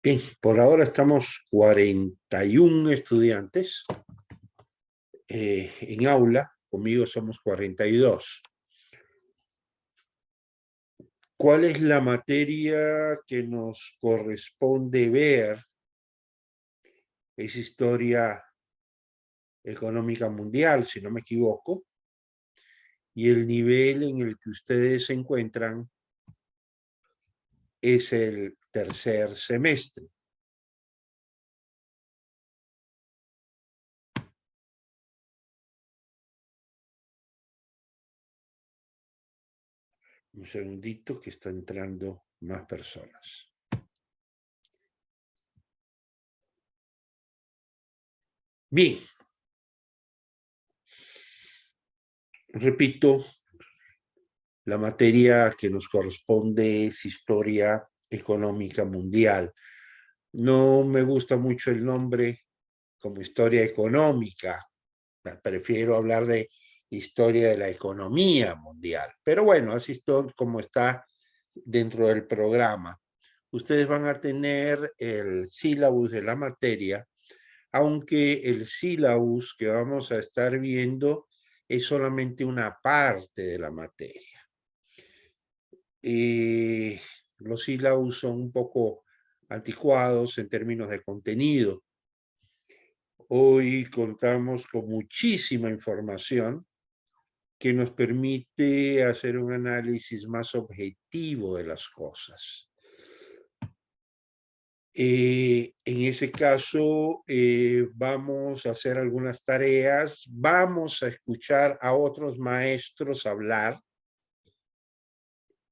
Bien, por ahora estamos 41 estudiantes en aula, conmigo somos 42. ¿Cuál es la materia que nos corresponde ver? Es historia económica mundial, si no me equivoco, y el nivel en el que ustedes se encuentran es el tercer semestre. Un segundito que está entrando más personas. Bien. Repito, la materia que nos corresponde es historia económica mundial. No me gusta mucho el nombre como historia económica. Prefiero hablar de historia de la economía mundial. Pero bueno, así es como está dentro del programa. Ustedes van a tener el sílabus de la materia, aunque el sílabus que vamos a estar viendo es solamente una parte de la materia. Los sílabus son un poco anticuados en términos de contenido. Hoy contamos con muchísima información que nos permite hacer un análisis más objetivo de las cosas. En ese caso, vamos a hacer algunas tareas, vamos a escuchar a otros maestros hablar,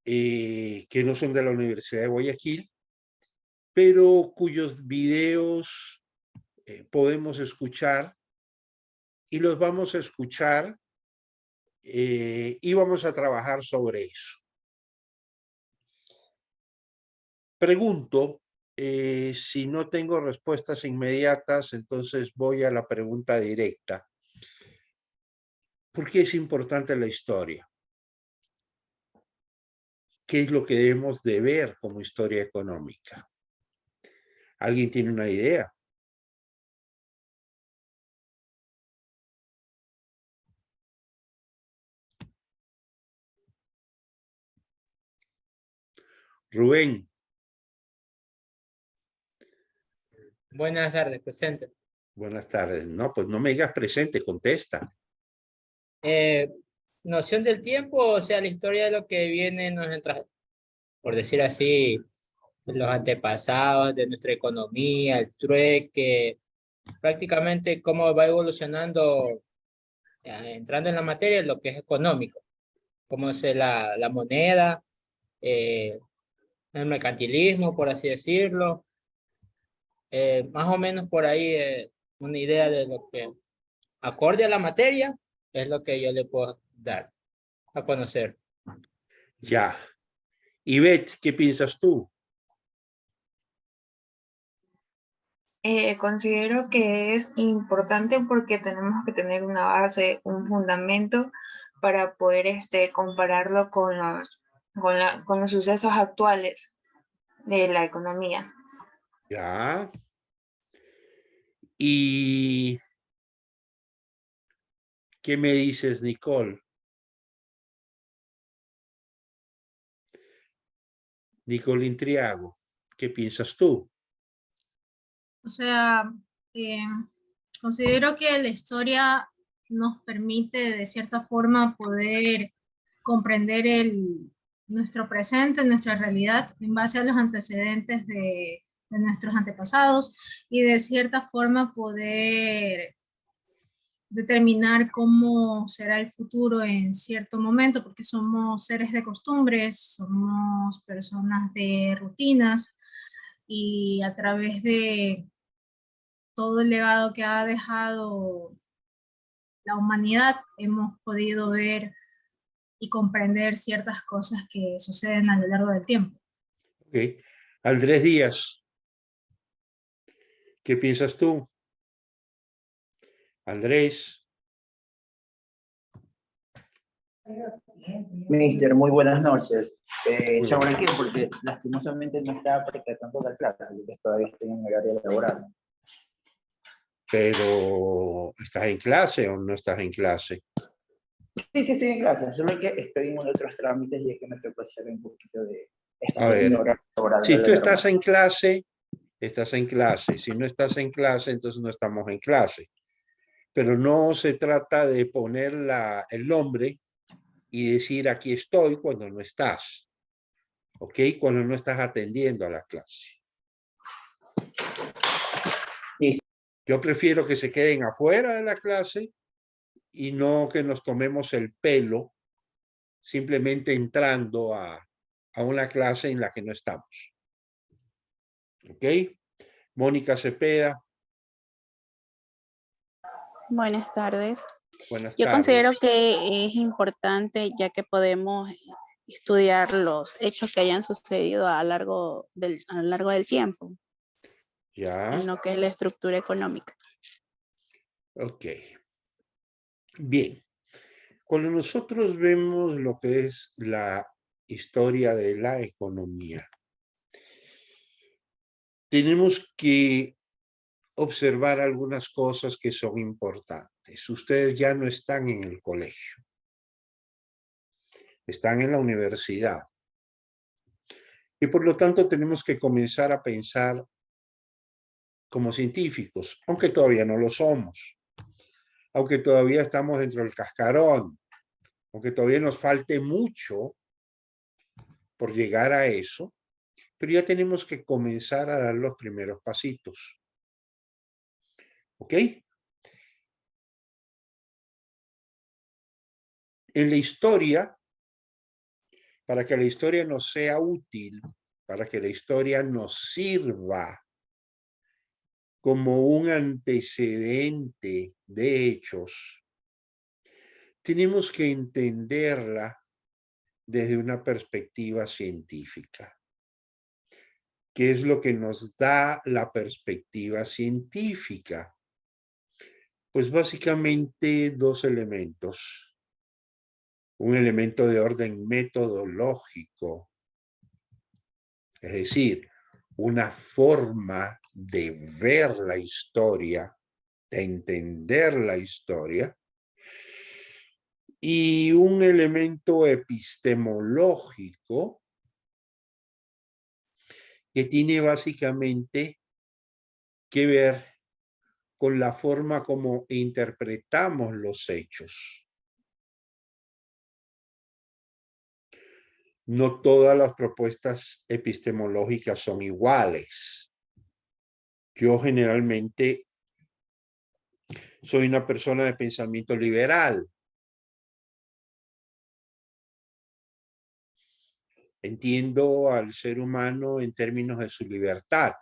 que no son de la Universidad de Guayaquil, pero cuyos videos podemos escuchar y los vamos a escuchar y vamos a trabajar sobre eso. Pregunto, si no tengo respuestas inmediatas, entonces voy a la pregunta directa. ¿Por qué es importante la historia? ¿Qué es lo que debemos de ver como historia económica? ¿Alguien tiene una idea? Rubén. Buenas tardes, presente. Buenas tardes. No, pues no me digas presente, contesta. Noción del tiempo, o sea, la historia de lo que viene, por decir así, los antepasados de nuestra economía, el trueque, prácticamente cómo va evolucionando, entrando en la materia, lo que es económico, cómo es la moneda, eh, el mercantilismo, por así decirlo. Más o menos por ahí una idea de lo que, acorde a la materia, es lo que yo le puedo dar a conocer. Ya. Ivette, ¿qué piensas tú? Considero que es importante porque tenemos que tener una base, un fundamento para poder compararlo con los sucesos actuales de la economía. Ya. ¿Y qué me dices, Nicole? Nicole Intriago, ¿qué piensas tú? O sea, considero que la historia nos permite de cierta forma poder comprender nuestro presente, nuestra realidad en base a los antecedentes de nuestros antepasados y de cierta forma poder determinar cómo será el futuro en cierto momento, porque somos seres de costumbres, somos personas de rutinas y a través de todo el legado que ha dejado la humanidad, hemos podido ver y comprender ciertas cosas que suceden a lo largo del tiempo. Okay. Andrés Díaz, ¿qué piensas tú? Andrés. Mister, muy buenas noches. Muy Chao, bien. porque lastimosamente no estaba percatando la clase, porque todavía estoy en horario laboral. Pero, ¿estás en clase o no estás en clase? Sí, estoy en clase, solo que estoy en otros trámites y es que me tocó hacer un poquito de... A en mi ver, horario laboral si de tú lo estás normal. en clase, estás en clase. Si no estás en clase, entonces no estamos en clase. Pero no se trata de poner el nombre y decir aquí estoy cuando no estás. ¿Ok? Cuando no estás atendiendo a la clase. Sí. Yo prefiero que se queden afuera de la clase y no que nos tomemos el pelo simplemente entrando a una clase en la que no estamos. ¿Ok? Mónica Cepeda. Buenas tardes. Buenas Yo considero tardes. que es importante ya que podemos estudiar los hechos que hayan sucedido a lo largo del tiempo Ya. en lo que es la estructura económica. Ok. Bien. Cuando nosotros vemos lo que es la historia de la economía, tenemos que observar algunas cosas que son importantes. Ustedes ya no están en el colegio, están en la universidad. Y por lo tanto tenemos que comenzar a pensar como científicos, aunque todavía no lo somos, aunque todavía estamos dentro del cascarón, aunque todavía nos falte mucho por llegar a eso, pero ya tenemos que comenzar a dar los primeros pasitos. ¿Ok? En la historia, para que la historia nos sea útil, para que la historia nos sirva como un antecedente de hechos, tenemos que entenderla desde una perspectiva científica. ¿Qué es lo que nos da la perspectiva científica? Pues básicamente dos elementos. Un elemento de orden metodológico, es decir, una forma de ver la historia, de entender la historia, y un elemento epistemológico que tiene básicamente que ver con la forma como interpretamos los hechos. No todas las propuestas epistemológicas son iguales. Yo generalmente soy una persona de pensamiento liberal. Entiendo al ser humano en términos de su libertad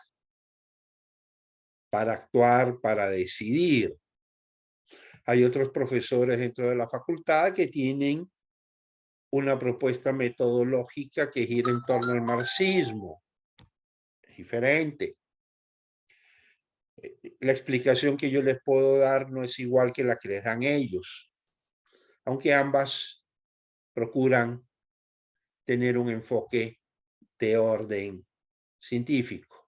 para actuar, para decidir. Hay otros profesores dentro de la facultad que tienen una propuesta metodológica que gira en torno al marxismo. Es diferente. La explicación que yo les puedo dar no es igual que la que les dan ellos, aunque ambas procuran tener un enfoque de orden científico.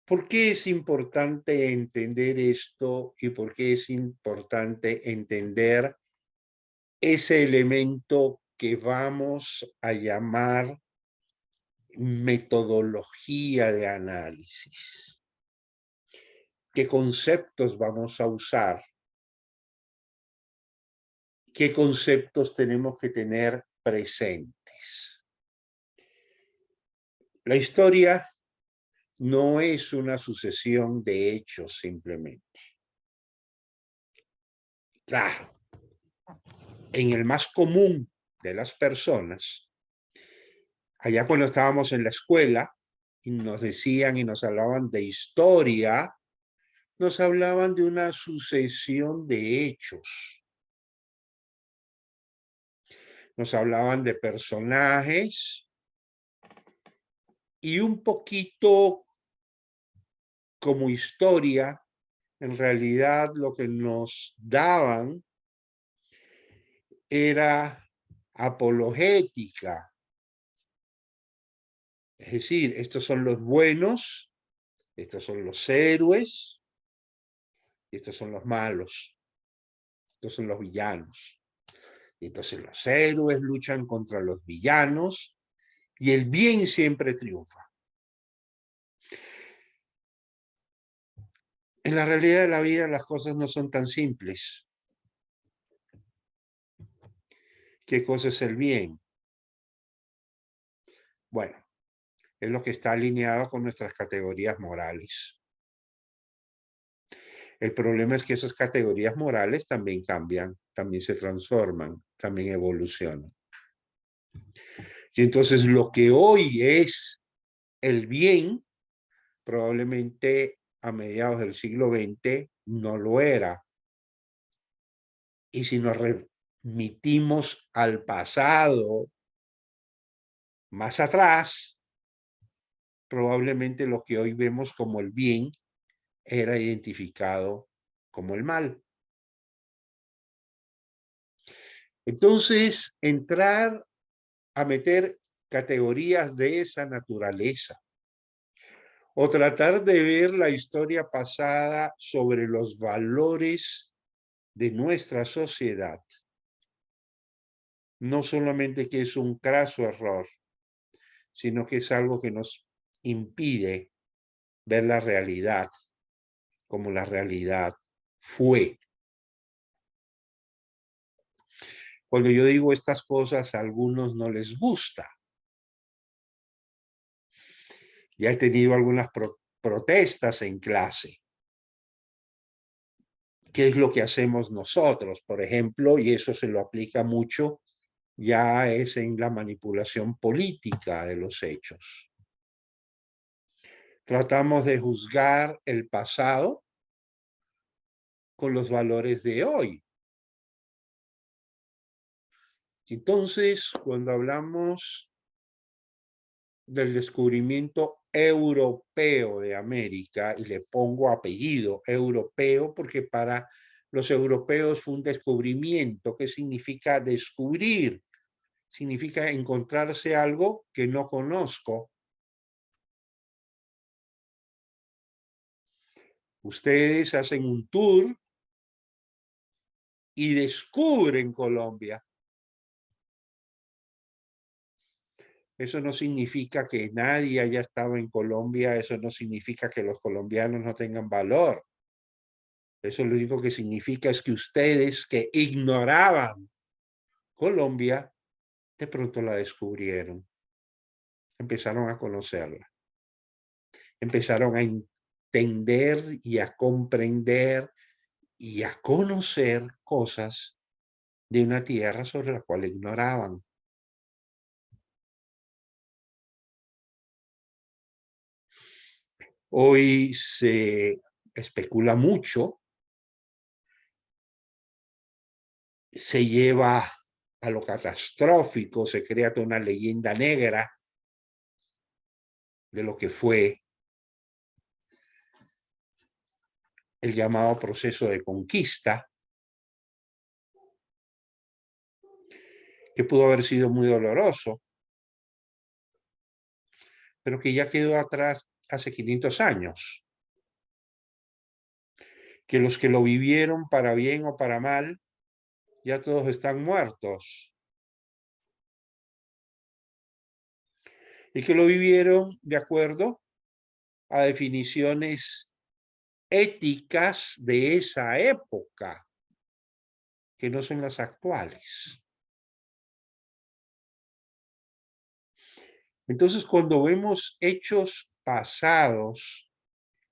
¿Por qué es importante entender esto y por qué es importante entender ese elemento que vamos a llamar metodología de análisis? ¿Qué conceptos vamos a usar? ¿Qué conceptos tenemos que tener presentes? La historia no es una sucesión de hechos simplemente. Claro, en el más común de las personas, allá cuando estábamos en la escuela y nos decían y nos hablaban de historia, nos hablaban de una sucesión de hechos. Nos hablaban de personajes y un poquito como historia, en realidad lo que nos daban era apologética. Es decir, estos son los buenos, estos son los héroes, y estos son los malos, estos son los villanos. Y entonces los héroes luchan contra los villanos y el bien siempre triunfa. En la realidad de la vida las cosas no son tan simples. ¿Qué cosa es el bien? Bueno, es lo que está alineado con nuestras categorías morales. El problema es que esas categorías morales también cambian, también se transforman, también evolucionan. Y entonces lo que hoy es el bien, probablemente a mediados del siglo XX no lo era. Y si nos remitimos al pasado, más atrás, probablemente lo que hoy vemos como el bien era identificado como el mal. Entonces, entrar a meter categorías de esa naturaleza o tratar de ver la historia pasada sobre los valores de nuestra sociedad, no solamente que es un craso error, sino que es algo que nos impide ver la realidad como la realidad fue. Cuando yo digo estas cosas, a algunos no les gusta. Ya he tenido algunas protestas en clase. ¿Qué es lo que hacemos nosotros, por ejemplo? Y eso se lo aplica mucho, ya es en la manipulación política de los hechos. Tratamos de juzgar el pasado con los valores de hoy. Entonces, cuando hablamos del descubrimiento europeo de América, y le pongo apellido europeo porque para los europeos fue un descubrimiento. ¿Qué significa descubrir? Significa encontrarse algo que no conozco. Ustedes hacen un tour y descubren Colombia. Eso no significa que nadie haya estado en Colombia, eso no significa que los colombianos no tengan valor. Eso lo único que significa es que ustedes que ignoraban Colombia, de pronto la descubrieron. Empezaron a conocerla. Empezaron a entender y a comprender y a conocer cosas de una tierra sobre la cual ignoraban. Hoy se especula mucho, se lleva a lo catastrófico, se crea toda una leyenda negra de lo que fue el llamado proceso de conquista, que pudo haber sido muy doloroso, pero que ya quedó atrás hace 500 años. Que los que lo vivieron para bien o para mal, ya todos están muertos. Y que lo vivieron de acuerdo a definiciones éticas de esa época, que no son las actuales. Entonces, cuando vemos hechos pasados,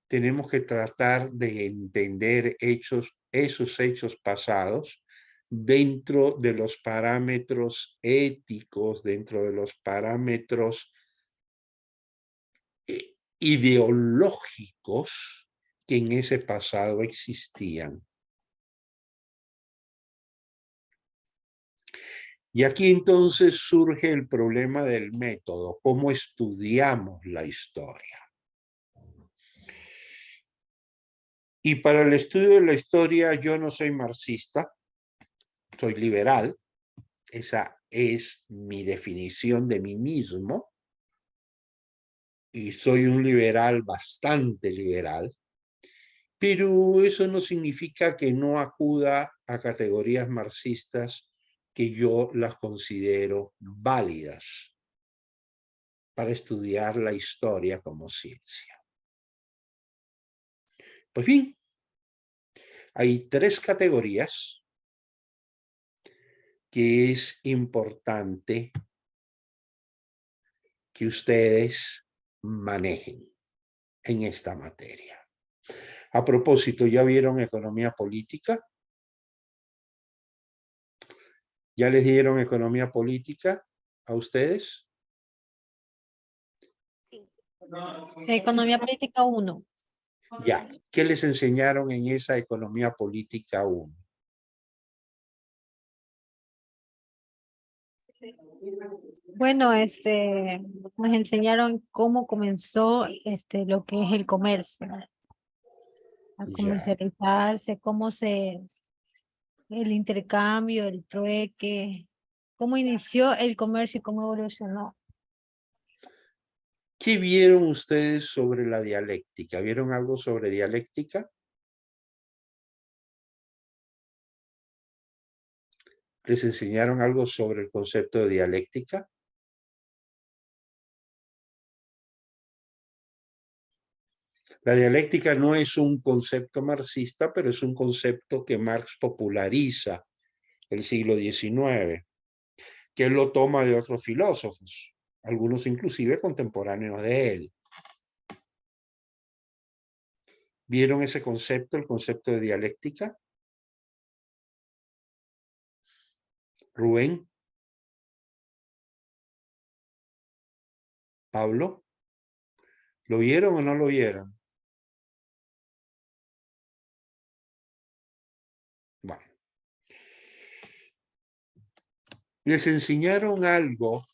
tenemos que tratar de entender esos hechos pasados dentro de los parámetros éticos, dentro de los parámetros ideológicos que en ese pasado existían. Y aquí entonces surge el problema del método, cómo estudiamos la historia. Y para el estudio de la historia yo no soy marxista, soy liberal, Esa es mi definición de mí mismo. Y soy un liberal, bastante liberal. Pero eso no significa que no acuda a categorías marxistas que yo las considero válidas para estudiar la historia como ciencia. Pues bien, hay 3 categorías que es importante que ustedes manejen en esta materia. A propósito, ¿ya vieron economía política? ¿Ya les dieron economía política a ustedes? Economía política 1. Ya. ¿Qué les enseñaron en esa economía política 1? Bueno, nos enseñaron cómo comenzó lo que es el comercio, a Ya. comercializarse, el intercambio, el trueque, cómo inició el comercio y cómo evolucionó. ¿Qué vieron ustedes sobre la dialéctica? ¿Vieron algo sobre dialéctica? ¿Les enseñaron algo sobre el concepto de dialéctica? La dialéctica no es un concepto marxista, pero es un concepto que Marx populariza el siglo XIX, que él lo toma de otros filósofos, algunos inclusive contemporáneos de él. ¿Vieron ese concepto, el concepto de dialéctica? Rubén. Pablo. ¿Lo vieron o no lo vieron? Bueno. Les enseñaron algo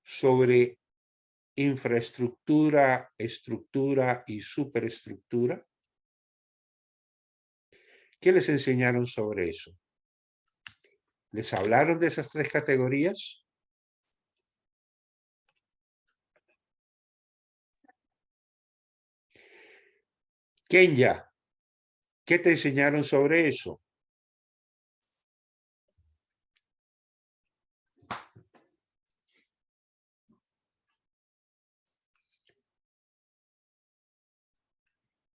sobre infraestructura, estructura y superestructura. ¿Qué les enseñaron sobre eso? ¿Les hablaron de esas 3 categorías? Kenya, ¿qué te enseñaron sobre eso?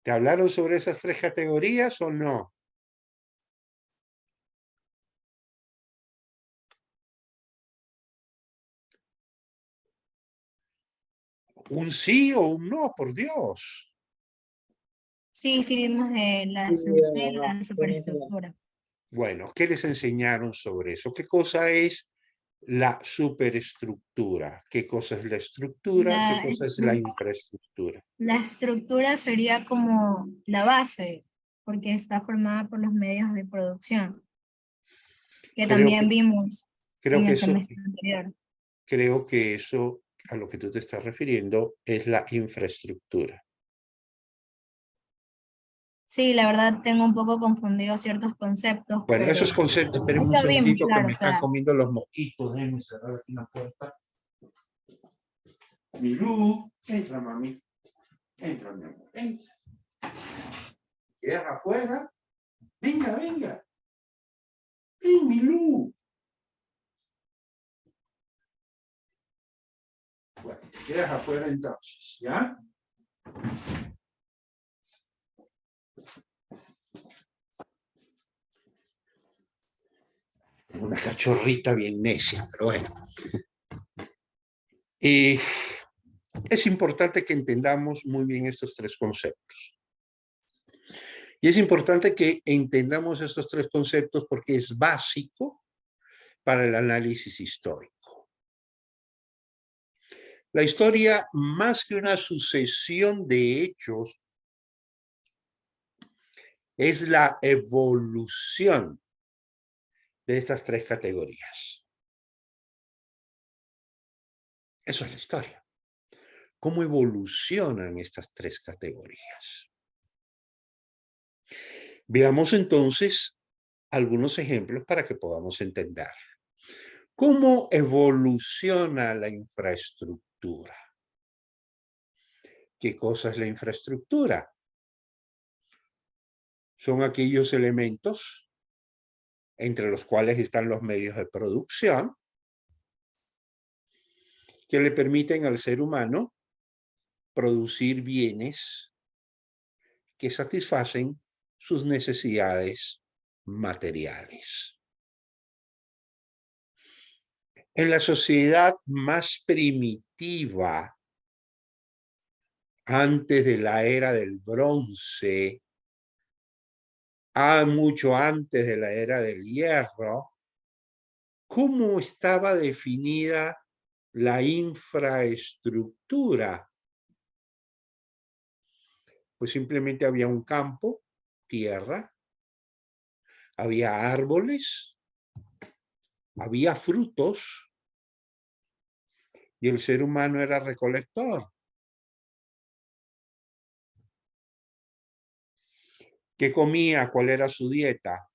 ¿Te hablaron sobre esas 3 categorías o no? Un sí o un no, por Dios. Sí, sí vimos la estructura y la superestructura. Bueno, ¿qué les enseñaron sobre eso? ¿Qué cosa es la superestructura? ¿Qué cosa es la estructura? ¿Qué cosa es la infraestructura? La estructura sería como la base, porque está formada por los medios de producción, que también vimos en el semestre anterior. Creo que eso a lo que tú te estás refiriendo es la infraestructura. Sí, la verdad tengo un poco confundido ciertos conceptos, Bueno, pero esos conceptos, esperen un lo vimos, segundito que claro, me o están sea, comiendo los mosquitos. Déjenme cerrar aquí la puerta. Milú, entra, mami. Entra, mi amor, entra. ¿Quedas afuera? Venga, venga. Ven, Milú. Bueno, te quedas afuera entonces, ¿ya? Una cachorrita bien necia, pero bueno. Es importante que entendamos muy bien estos 3 conceptos. Y es importante que entendamos estos 3 conceptos porque es básico para el análisis histórico. La historia, más que una sucesión de hechos, es la evolución de estas 3 categorías. Eso es la historia. ¿Cómo evolucionan estas 3 categorías? Veamos entonces algunos ejemplos para que podamos entender. ¿Cómo evoluciona la infraestructura? ¿Qué cosa es la infraestructura? Son aquellos elementos entre los cuales están los medios de producción que le permiten al ser humano producir bienes que satisfacen sus necesidades materiales. En la sociedad más primitiva, antes de la era del bronce, mucho antes de la era del hierro, ¿cómo estaba definida la infraestructura? Pues simplemente había un campo, tierra, había árboles, había frutos y el ser humano era recolector. ¿Qué comía? ¿Cuál era su dieta?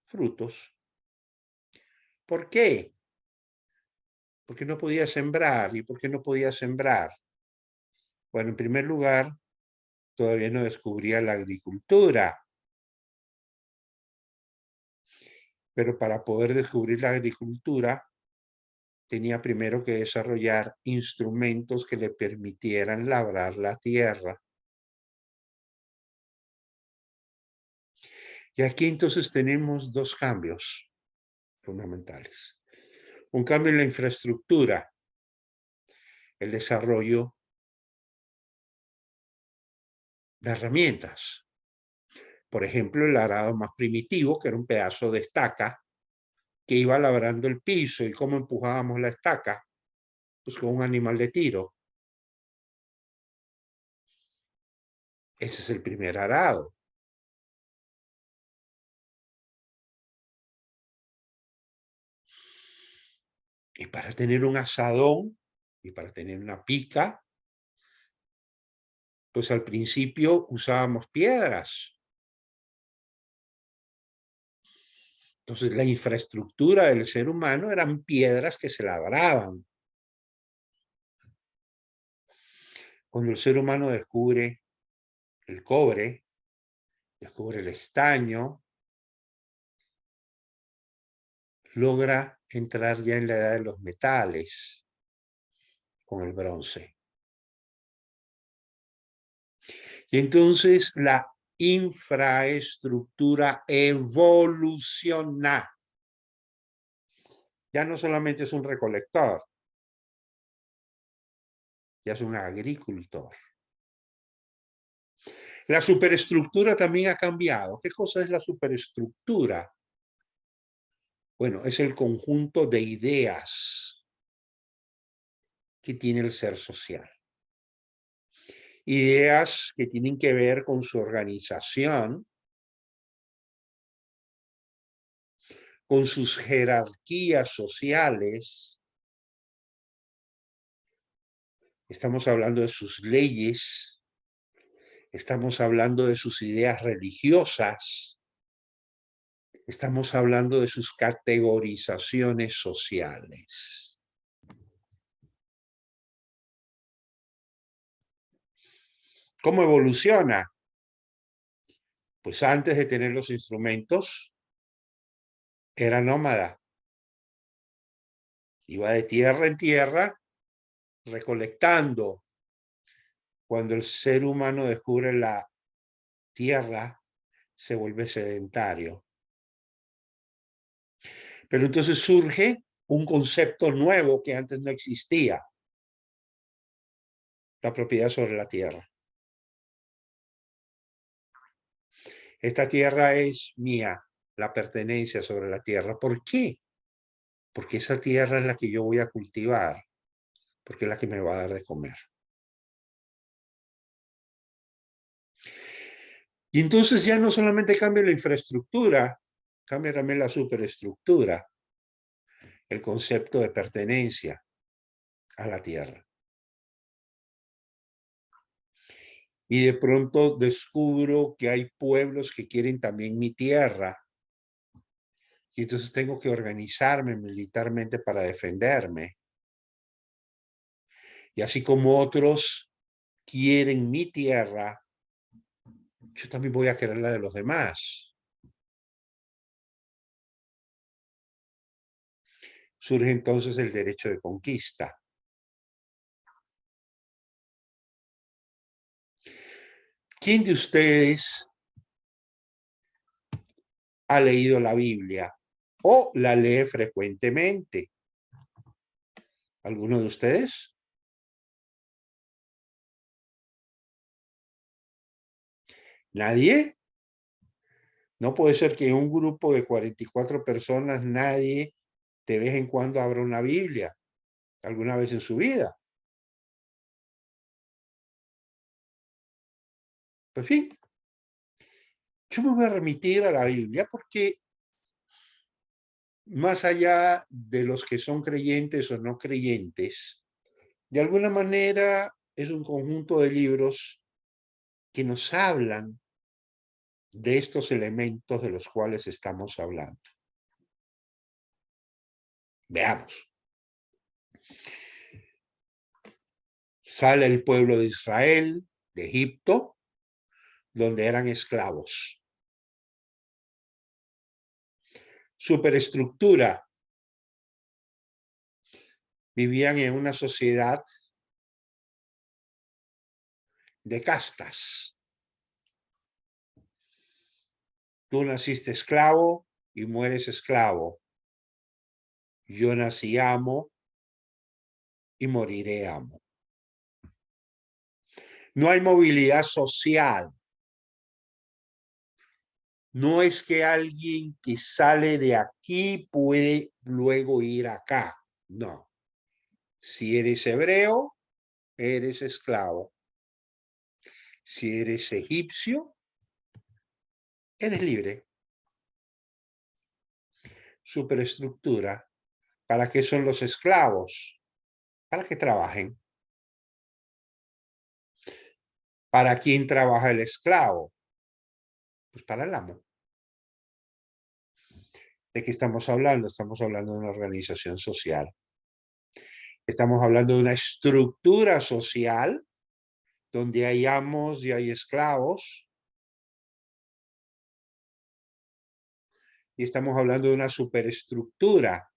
Frutos. ¿Por qué? Porque no podía sembrar. ¿Y por qué no podía sembrar? Bueno, en primer lugar, todavía no descubría la agricultura. Pero para poder descubrir la agricultura, tenía primero que desarrollar instrumentos que le permitieran labrar la tierra. Y aquí entonces tenemos dos cambios fundamentales. Un cambio en la infraestructura, el desarrollo de herramientas. Por ejemplo, el arado más primitivo, que era un pedazo de estaca que iba labrando el piso. ¿Y cómo empujábamos la estaca? Pues con un animal de tiro. Ese es el primer arado. Y para tener un asadón y para tener una pica, pues al principio usábamos piedras. Entonces la infraestructura del ser humano eran piedras que se labraban. Cuando el ser humano descubre el cobre, descubre el estaño, logra entrar ya en la edad de los metales con el bronce. Y entonces la infraestructura evoluciona. Ya no solamente es un recolector, ya es un agricultor. La superestructura también ha cambiado. ¿Qué cosa es la superestructura? Bueno, es el conjunto de ideas que tiene el ser social. Ideas que tienen que ver con su organización, con sus jerarquías sociales. Estamos hablando de sus leyes, estamos hablando de sus ideas religiosas, estamos hablando de sus categorizaciones sociales. ¿Cómo evoluciona? Pues antes de tener los instrumentos, era nómada. Iba de tierra en tierra, recolectando. Cuando el ser humano descubre la tierra, se vuelve sedentario. Pero entonces surge un concepto nuevo que antes no existía: la propiedad sobre la tierra. Esta tierra es mía, la pertenencia sobre la tierra. ¿Por qué? Porque esa tierra es la que yo voy a cultivar, porque es la que me va a dar de comer. Y entonces ya no solamente cambia la infraestructura, cambia también la superestructura, el concepto de pertenencia a la tierra. Y de pronto descubro que hay pueblos que quieren también mi tierra. Y entonces tengo que organizarme militarmente para defenderme. Y así como otros quieren mi tierra, yo también voy a querer la de los demás. Surge entonces el derecho de conquista. ¿Quién de ustedes ha leído la Biblia o la lee frecuentemente? ¿Alguno de ustedes? ¿Nadie? No puede ser que en un grupo de 44 personas nadie de vez en cuando abra una Biblia, alguna vez en su vida. Pues bien, yo me voy a remitir a la Biblia porque más allá de los que son creyentes o no creyentes, de alguna manera es un conjunto de libros que nos hablan de estos elementos de los cuales estamos hablando. Veamos. Sale el pueblo de Israel de Egipto, donde eran esclavos. Superestructura. Vivían en una sociedad de castas. Tú naciste esclavo y mueres esclavo. Yo nací amo y moriré amo. No hay movilidad social. No es que alguien que sale de aquí puede luego ir acá. No. Si eres hebreo, eres esclavo. Si eres egipcio, eres libre. Superestructura. ¿Para qué son los esclavos? Para que trabajen. ¿Para quién trabaja el esclavo? Pues para el amo. ¿De qué estamos hablando? Estamos hablando de una organización social. Estamos hablando de una estructura social donde hay amos y hay esclavos. Y estamos hablando de una superestructura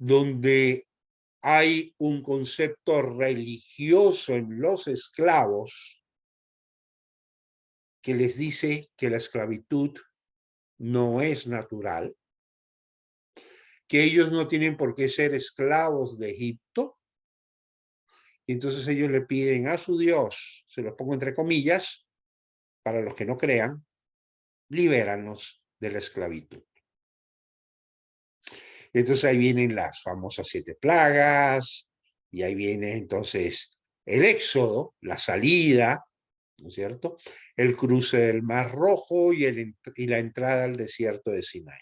donde hay un concepto religioso en los esclavos que les dice que la esclavitud no es natural, que ellos no tienen por qué ser esclavos de Egipto. Y entonces ellos le piden a su Dios, se los pongo entre comillas, para los que no crean, libéranos de la esclavitud. Y entonces ahí vienen las famosas 7 plagas, y ahí viene entonces el éxodo, la salida, ¿no es cierto? El cruce del Mar Rojo y la entrada al desierto de Sinaí.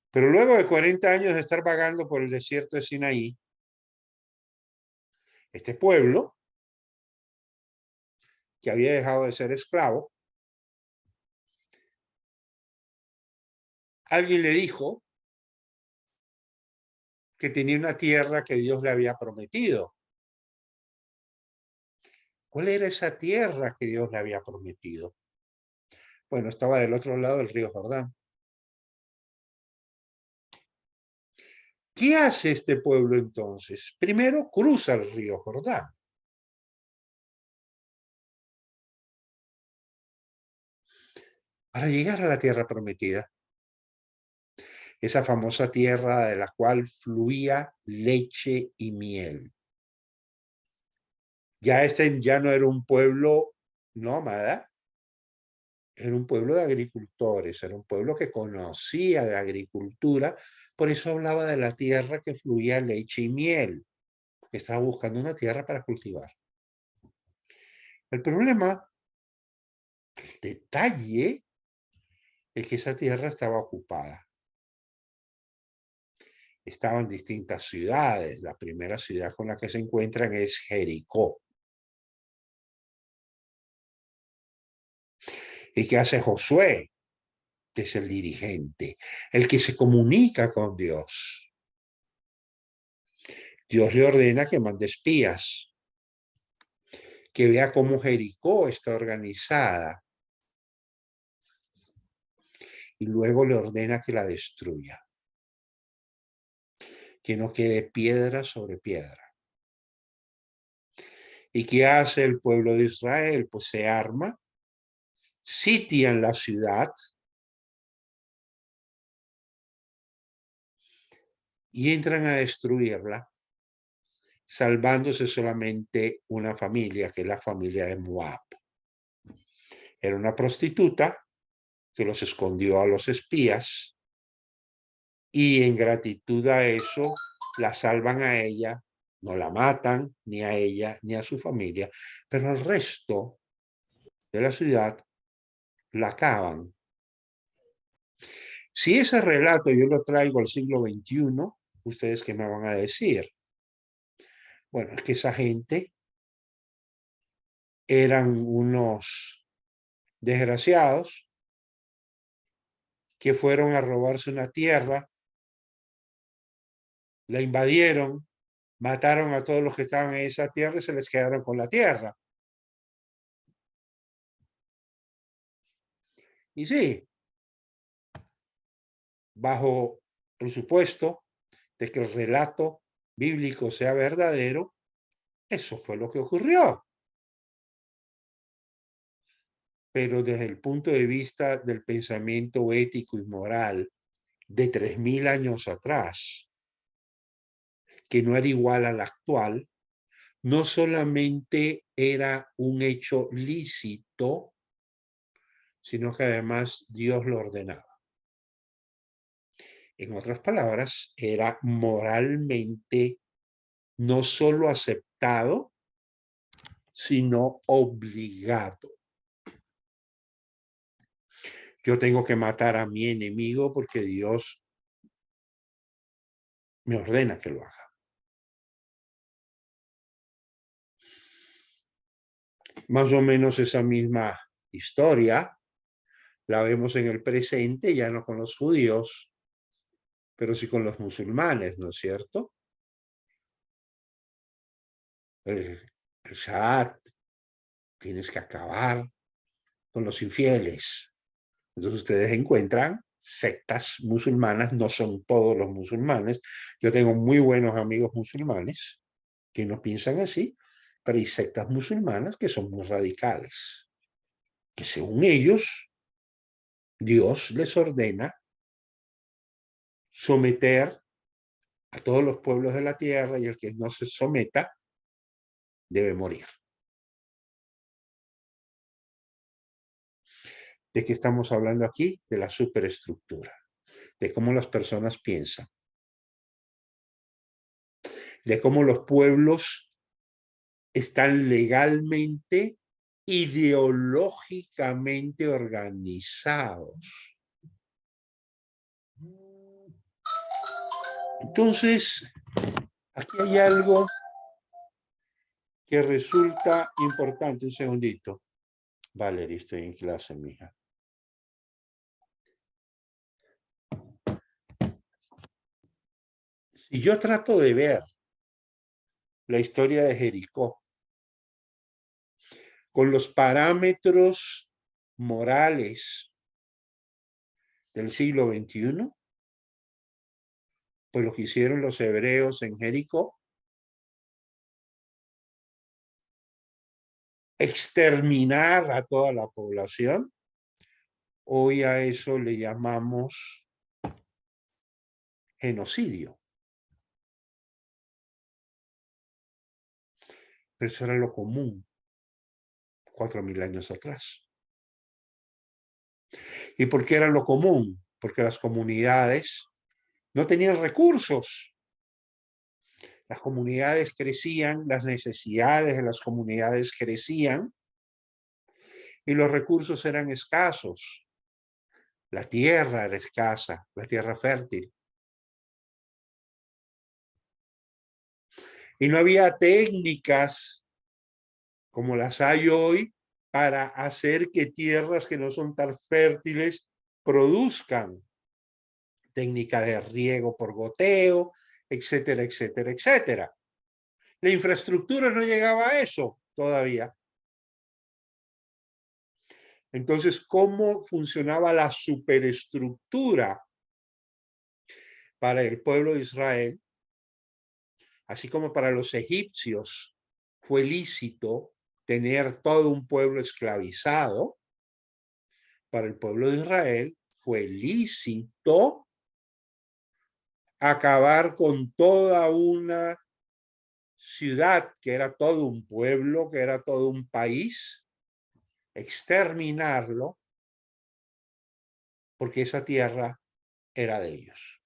Pero luego de 40 años de estar vagando por el desierto de Sinaí, este pueblo, que había dejado de ser esclavo, alguien le dijo que tenía una tierra que Dios le había prometido. ¿Cuál era esa tierra que Dios le había prometido? Bueno, estaba del otro lado del río Jordán. ¿Qué hace este pueblo entonces? Primero cruza el río Jordán. Para llegar a la tierra prometida. Esa famosa tierra de la cual fluía leche y miel. Ya no era un pueblo nómada, era un pueblo de agricultores, era un pueblo que conocía de agricultura, por eso hablaba de la tierra que fluía leche y miel, porque estaba buscando una tierra para cultivar. El problema, el detalle, es que esa tierra estaba ocupada. Estaban distintas ciudades. La primera ciudad con la que se encuentran es Jericó. ¿Y qué hace Josué? Que es el dirigente, el que se comunica con Dios. Dios le ordena que mande espías, que vea cómo Jericó está organizada, y luego le ordena que la destruya, que no quede piedra sobre piedra. ¿Y qué hace el pueblo de Israel? Pues se arma, sitian la ciudad y entran a destruirla, salvándose solamente una familia, que es la familia de Moab. Era una prostituta que los escondió a los espías y en gratitud a eso la salvan a ella, no la matan ni a ella ni a su familia, pero al resto de la ciudad la acaban. Si ese relato yo lo traigo al siglo XXI, ¿ustedes qué me van a decir? Bueno, es que esa gente eran unos desgraciados que fueron a robarse una tierra, la invadieron, mataron a todos los que estaban en esa tierra y se les quedaron con la tierra. Y sí, bajo el supuesto de que el relato bíblico sea verdadero, eso fue lo que ocurrió. Pero desde el punto de vista del pensamiento ético y moral de 3000 años atrás, que no era igual al actual, no solamente era un hecho lícito, sino que además Dios lo ordenaba. En otras palabras, era moralmente no solo aceptado, sino obligado. Yo tengo que matar a mi enemigo porque Dios me ordena que lo haga. Más o menos esa misma historia la vemos en el presente, ya no con los judíos, pero sí con los musulmanes, ¿no es cierto? El Shah, tienes que acabar con los infieles. Entonces ustedes encuentran sectas musulmanas, no son todos los musulmanes. Yo tengo muy buenos amigos musulmanes que no piensan así, pero hay sectas musulmanas que son muy radicales, que según ellos, Dios les ordena someter a todos los pueblos de la tierra y el que no se someta debe morir. ¿De qué estamos hablando aquí? De la superestructura, de cómo las personas piensan, de cómo los pueblos están legalmente, ideológicamente organizados. Entonces, aquí hay algo que resulta importante. Un segundito. Valerie, estoy en clase, mija. Si yo trato de ver la historia de Jericó con los parámetros morales del siglo XXI, pues lo que hicieron los hebreos en Jericó, exterminar a toda la población, hoy a eso le llamamos genocidio. Pero eso era lo común 4000 años atrás. ¿Y por qué era lo común? Porque las comunidades no tenían recursos. Las comunidades crecían, las necesidades de las comunidades crecían y los recursos eran escasos. La tierra era escasa, la tierra fértil. Y no había técnicas como las hay hoy para hacer que tierras que no son tan fértiles produzcan técnica de riego por goteo, etcétera, etcétera, etcétera. La infraestructura no llegaba a eso todavía. Entonces, ¿cómo funcionaba la superestructura para el pueblo de Israel? Así como para los egipcios fue lícito tener todo un pueblo esclavizado, para el pueblo de Israel fue lícito acabar con toda una ciudad que era todo un pueblo, que era todo un país, exterminarlo, porque esa tierra era de ellos.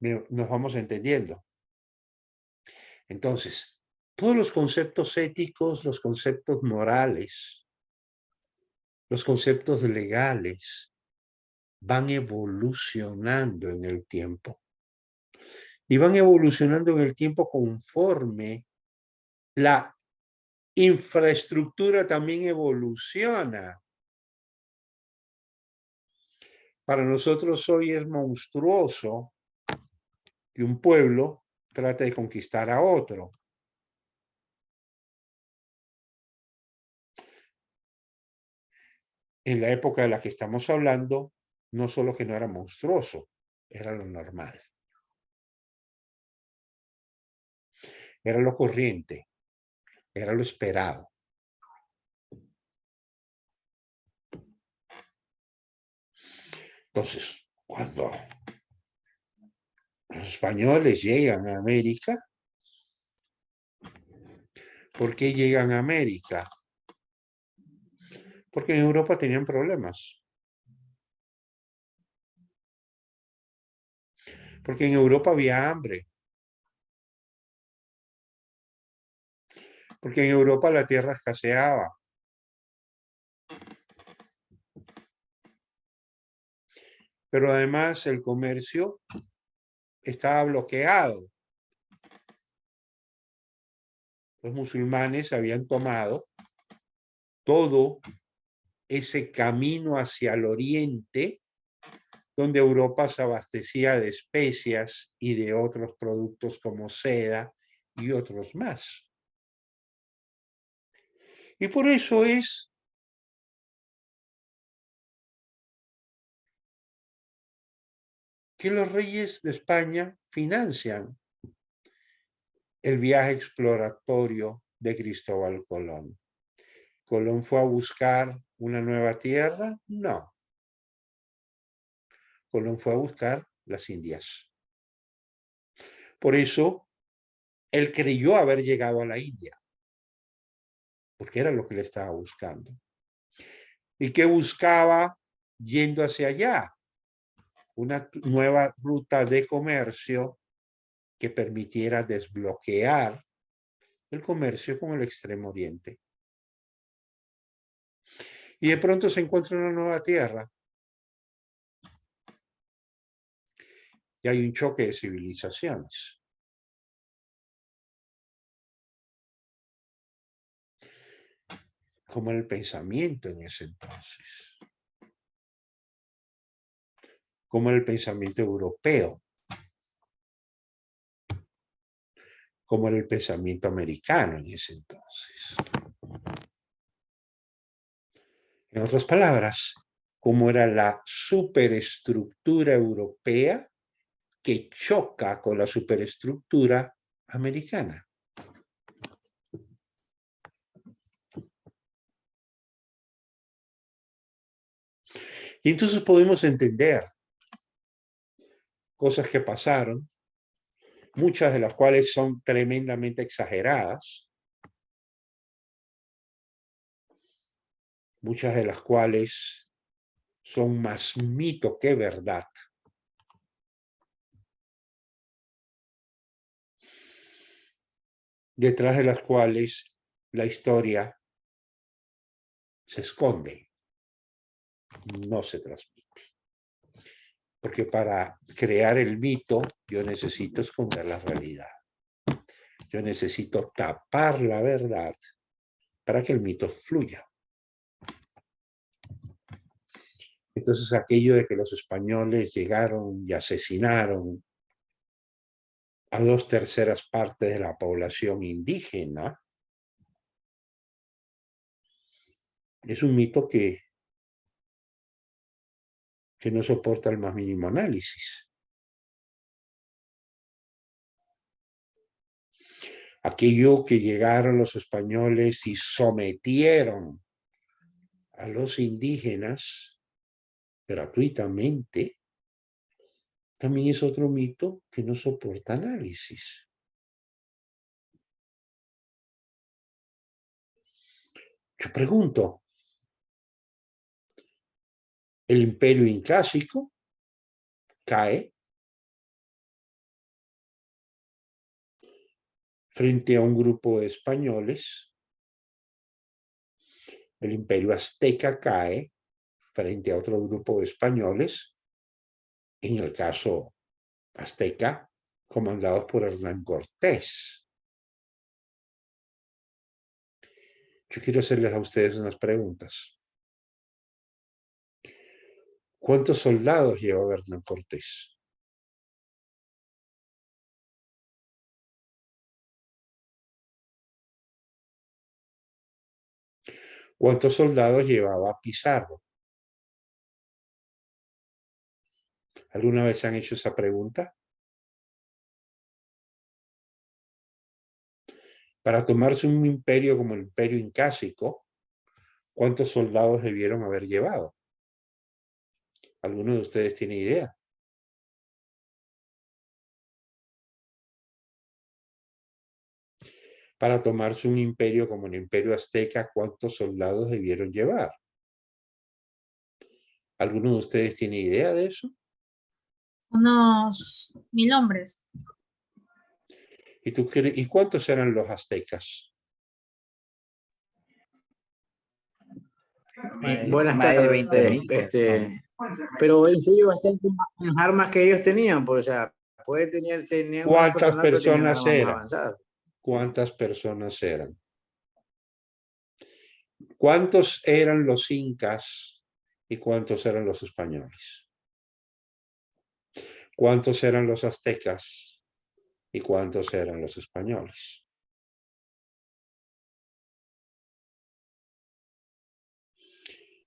Nos vamos entendiendo. Entonces, todos los conceptos éticos, los conceptos morales, los conceptos legales van evolucionando en el tiempo. Y van evolucionando en el tiempo conforme la infraestructura también evoluciona. Para nosotros hoy es monstruoso que un pueblo trate de conquistar a otro. En la época de la que estamos hablando, no solo que no era monstruoso, era lo normal. Era lo corriente, era lo esperado. Entonces, cuando los españoles llegan a América, ¿por qué llegan a América? Porque en Europa tenían problemas. Porque en Europa había hambre. Porque en Europa la tierra escaseaba. Pero además el comercio estaba bloqueado. Los musulmanes habían tomado todo ese camino hacia el oriente, donde Europa se abastecía de especias y de otros productos como seda y otros más. Y por eso es que los reyes de España financian el viaje exploratorio de Cristóbal Colón. ¿Colón fue a buscar una nueva tierra? No. Colón fue a buscar las Indias. Por eso, él creyó haber llegado a la India, porque era lo que le estaba buscando. ¿Y qué buscaba yendo hacia allá? Una nueva ruta de comercio que permitiera desbloquear el comercio con el Extremo Oriente. Y de pronto se encuentra una nueva tierra. Y hay un choque de civilizaciones. Como era el pensamiento en ese entonces. Como era el pensamiento europeo. Como era el pensamiento americano en ese entonces. En otras palabras, como era la superestructura europea que choca con la superestructura americana. Y entonces podemos entender cosas que pasaron, muchas de las cuales son tremendamente exageradas, muchas de las cuales son más mito que verdad. Detrás de las cuales la historia se esconde, no se transmite. Porque para crear el mito yo necesito esconder la realidad. Yo necesito tapar la verdad para que el mito fluya. Entonces, aquello de que los españoles llegaron y asesinaron a 2/3 partes de la población indígena es un mito que no soporta el más mínimo análisis. Aquello que llegaron los españoles y sometieron a los indígenas gratuitamente, también es otro mito que no soporta análisis. Yo pregunto, ¿el imperio inclásico cae frente a un grupo de españoles? El imperio azteca cae frente a otro grupo de españoles, en el caso azteca, comandados por Hernán Cortés. Yo quiero hacerles a ustedes unas preguntas. ¿Cuántos soldados llevaba Hernán Cortés? ¿Cuántos soldados llevaba Pizarro? ¿Alguna vez han hecho esa pregunta? Para tomarse un imperio como el imperio incásico, ¿cuántos soldados debieron haber llevado? ¿Alguno de ustedes tiene idea? Para tomarse un imperio como el imperio azteca, ¿cuántos soldados debieron llevar? ¿Alguno de ustedes tiene idea de eso? Unos 1000 hombres. ¿Y cuántos eran los aztecas? Buenas Más de tardes. 20.000. Pero él sí bastante las armas que ellos tenían, pues, o sea, tenían más ¿Cuántas personal, pero tenían personas armas más eran? avanzadas. ¿Cuántas personas eran? ¿Cuántos eran los incas y cuántos eran los españoles? ¿Cuántos eran los aztecas y cuántos eran los españoles?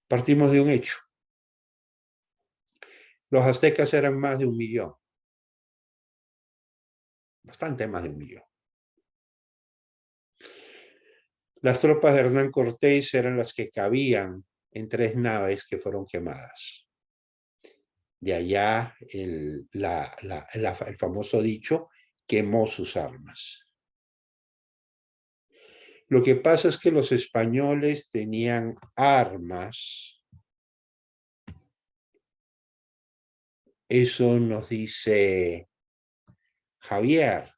Partimos de un hecho. Los aztecas eran más de 1 millón. Bastante más de 1 millón. Las tropas de Hernán Cortés eran las que cabían en 3 naves que fueron quemadas. De allá el famoso dicho, quemó sus armas. Lo que pasa es que los españoles tenían armas. Eso nos dice Javier.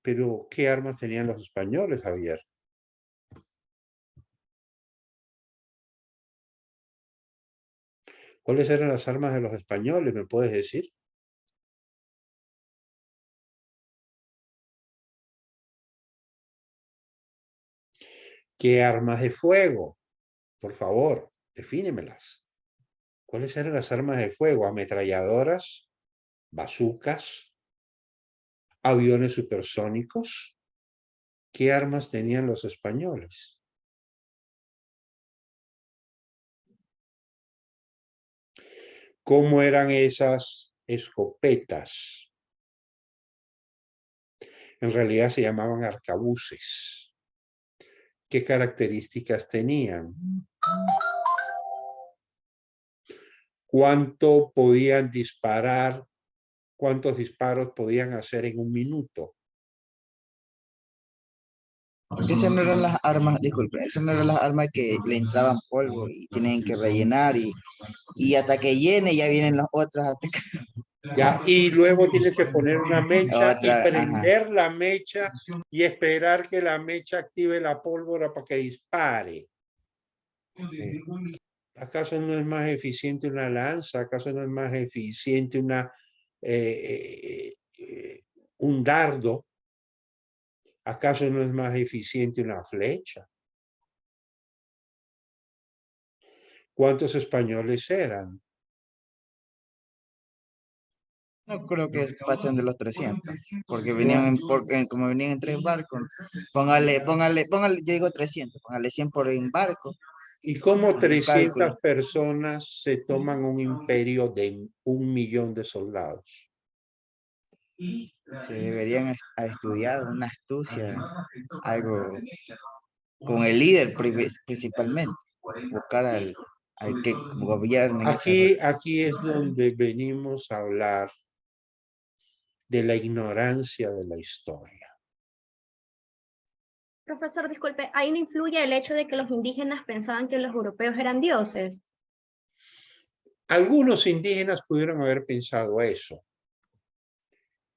Pero, ¿qué armas tenían los españoles, Javier? ¿Cuáles eran las armas de los españoles? ¿Me puedes decir? ¿Qué armas de fuego? Por favor, defínemelas. ¿Cuáles eran las armas de fuego? ¿Ametralladoras? ¿Bazucas? ¿Aviones supersónicos? ¿Qué armas tenían los españoles? ¿Cómo eran esas escopetas? En realidad se llamaban arcabuces. ¿Qué características tenían? ¿Cuánto podían disparar? ¿Cuántos disparos podían hacer en 1 minuto? Esas no eran las armas, disculpe, esas no eran las armas que le entraban polvo y tienen que rellenar y hasta que llene ya vienen las otras a atacar. ¿Ya? Y luego tienes que poner una mecha y Otra, prender la mecha y esperar que la mecha active la pólvora para que dispare. Sí. ¿Acaso no es más eficiente una lanza? ¿Acaso no es más eficiente un dardo ¿Acaso no es más eficiente una flecha? ¿Cuántos españoles eran? No creo que pasen de los 300, porque venían como venían en 3 barcos. Póngale, yo digo 300, póngale 100 por en barco. ¿Y cómo Un cálculo. 300 personas se toman un imperio de 1 millón de soldados? Se deberían estudiar una astucia, algo con el líder principalmente, buscar al que gobierne en esa. Aquí es donde venimos a hablar de la ignorancia de la historia. Profesor, disculpe, ¿ahí no influye el hecho de que los indígenas pensaban que los europeos eran dioses? Algunos indígenas pudieron haber pensado eso.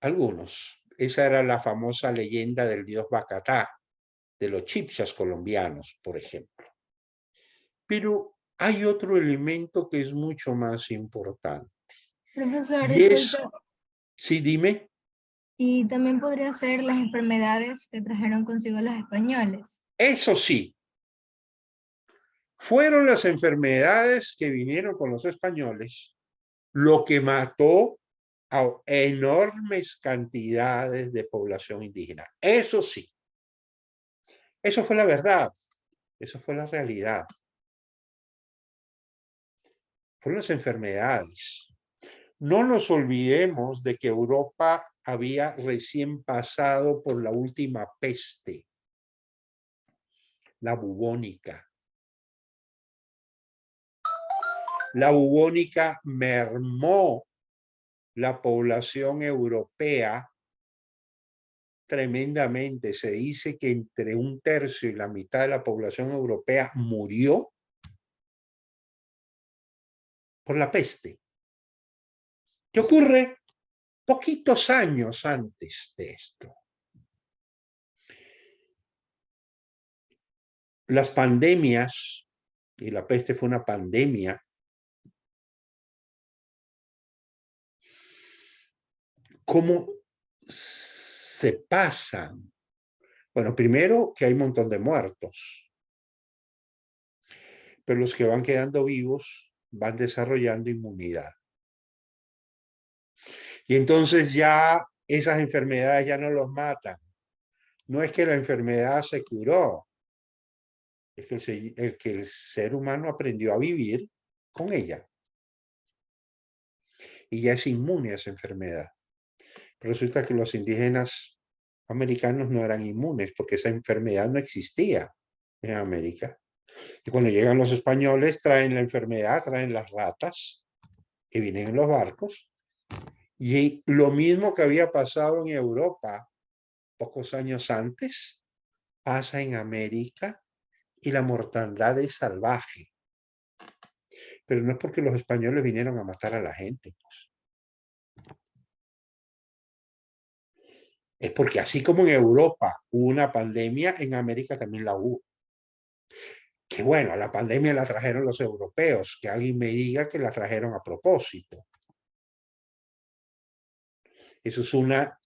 Algunos. Esa era la famosa leyenda del dios Bacatá, de los chipchas colombianos, por ejemplo. Pero hay otro elemento que es mucho más importante. Profesor, Y es, disculpe, sí, dime. y también podrían ser las enfermedades que trajeron consigo los españoles. Eso sí, fueron las enfermedades que vinieron con los españoles lo que mató a enormes cantidades de población indígena. Eso sí, eso fue la verdad, eso fue la realidad. Fueron las enfermedades. No nos olvidemos de que Europa había recién pasado por la última peste, la bubónica. La bubónica mermó la población europea tremendamente. Se dice que entre 1/3 y la mitad de la población europea murió por la peste. ¿Qué ocurre? Poquitos años antes de esto. Las pandemias, y la peste fue una pandemia, ¿cómo se pasan? Bueno, primero que hay un montón de muertos, pero los que van quedando vivos van desarrollando inmunidad. Y entonces ya esas enfermedades ya no los matan. No es que la enfermedad se curó, es que el ser humano aprendió a vivir con ella. Y ya es inmune a esa enfermedad. Pero resulta que los indígenas americanos no eran inmunes porque esa enfermedad no existía en América. Y cuando llegan los españoles traen la enfermedad, traen las ratas que vienen en los barcos. Y lo mismo que había pasado en Europa pocos años antes, pasa en América y la mortandad es salvaje. Pero no es porque los españoles vinieron a matar a la gente, pues. Es porque así como en Europa hubo una pandemia, en América también la hubo. Que bueno, la pandemia la trajeron los europeos, que alguien me diga que la trajeron a propósito. Eso es una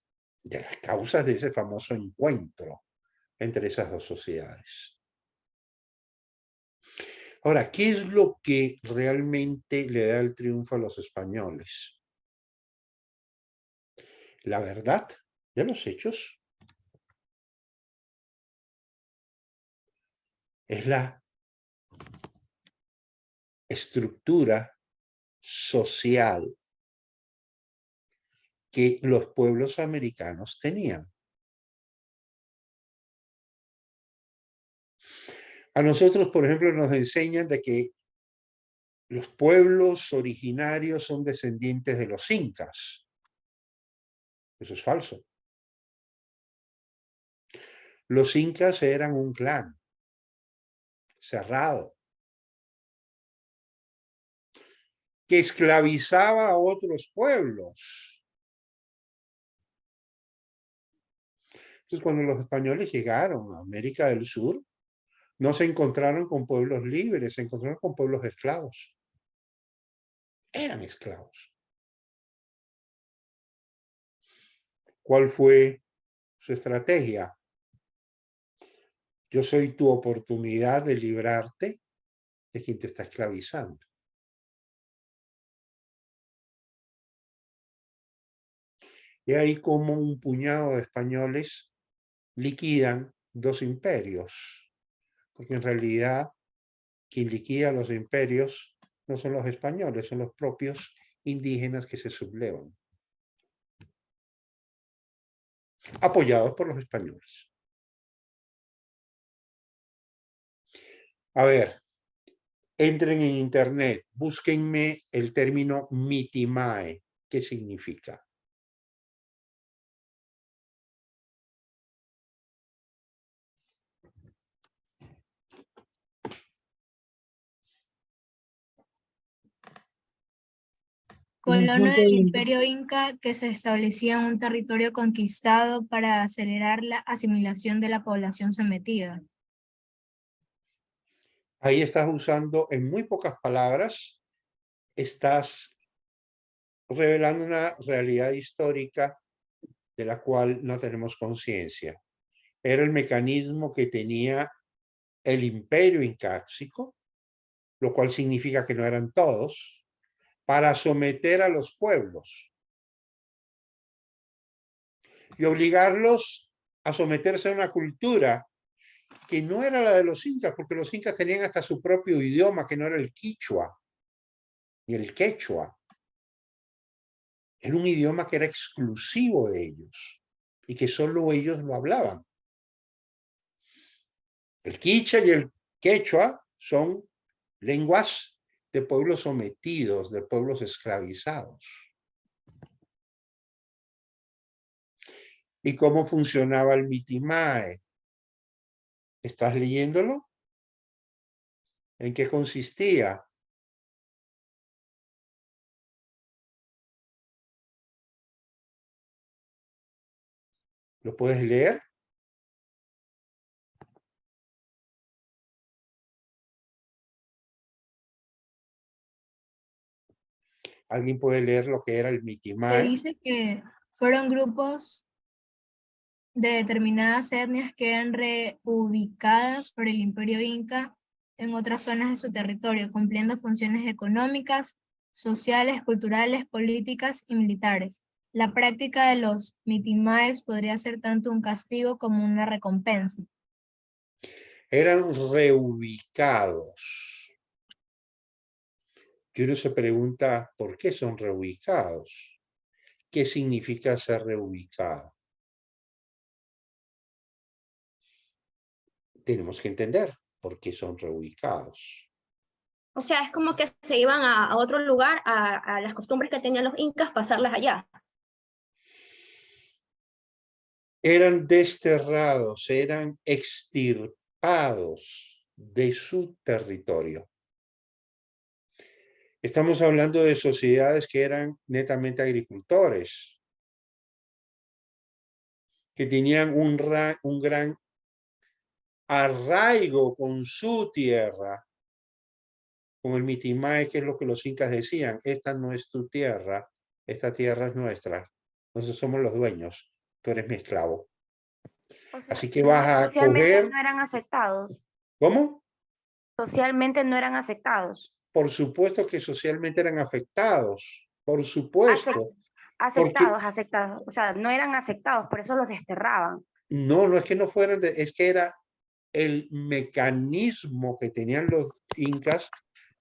de las causas de ese famoso encuentro entre esas dos sociedades. Ahora, ¿qué es lo que realmente le da el triunfo a los españoles? La verdad de los hechos es la estructura social que los pueblos americanos tenían. A nosotros, por ejemplo, nos enseñan de que los pueblos originarios son descendientes de los incas. Eso es falso. Los incas eran un clan cerrado que esclavizaba a otros pueblos. Entonces, cuando los españoles llegaron a América del Sur, no se encontraron con pueblos libres, se encontraron con pueblos esclavos. Eran esclavos. ¿Cuál fue su estrategia? Yo soy tu oportunidad de librarte de quien te está esclavizando. Y ahí como un puñado de españoles liquidan 2 imperios, porque en realidad quien liquida los imperios no son los españoles, son los propios indígenas que se sublevan, apoyados por los españoles. A ver, entren en internet, búsquenme el término mitimae. ¿Qué significa? Colono del Imperio Inca que se establecía en un territorio conquistado para acelerar la asimilación de la población sometida. Ahí estás usando en muy pocas palabras, estás revelando una realidad histórica de la cual no tenemos conciencia. Era el mecanismo que tenía el imperio incáxico, lo cual significa que no eran todos, para someter a los pueblos y obligarlos a someterse a una cultura que no era la de los incas, porque los incas tenían hasta su propio idioma, que no era el quichua ni el quechua. Era un idioma que era exclusivo de ellos y que solo ellos lo hablaban. El quichua y el quechua son lenguas de pueblos sometidos, de pueblos esclavizados. ¿Y cómo funcionaba el mitimae? ¿Estás leyéndolo? ¿En qué consistía? ¿Lo puedes leer? ¿Alguien puede leer lo que era el Se mitimae? dice que fueron grupos de determinadas etnias que eran reubicadas por el Imperio Inca en otras zonas de su territorio, cumpliendo funciones económicas, sociales, culturales, políticas y militares. La práctica de los mitimaes podría ser tanto un castigo como una recompensa. Eran reubicados. Y uno se pregunta, ¿por qué son reubicados? ¿Qué significa ser reubicado? Tenemos que entender por qué son reubicados. O sea, es como que se iban a otro lugar, a las costumbres que tenían los incas, pasarlas allá. Eran desterrados, eran extirpados de su territorio. Estamos hablando de sociedades que eran netamente agricultores, que tenían un gran arraigo con su tierra, con el mitimae, que es lo que los incas decían: esta no es tu tierra, esta tierra es nuestra, nosotros somos los dueños, tú eres mi esclavo. O sea, Así que vas a socialmente coger... no eran aceptados. ¿Cómo? Socialmente no eran aceptados. Por supuesto que socialmente eran afectados, por supuesto. Porque Aceptados. O sea, no eran aceptados, por eso los desterraban. no es que no fueran, es que era el mecanismo que tenían los incas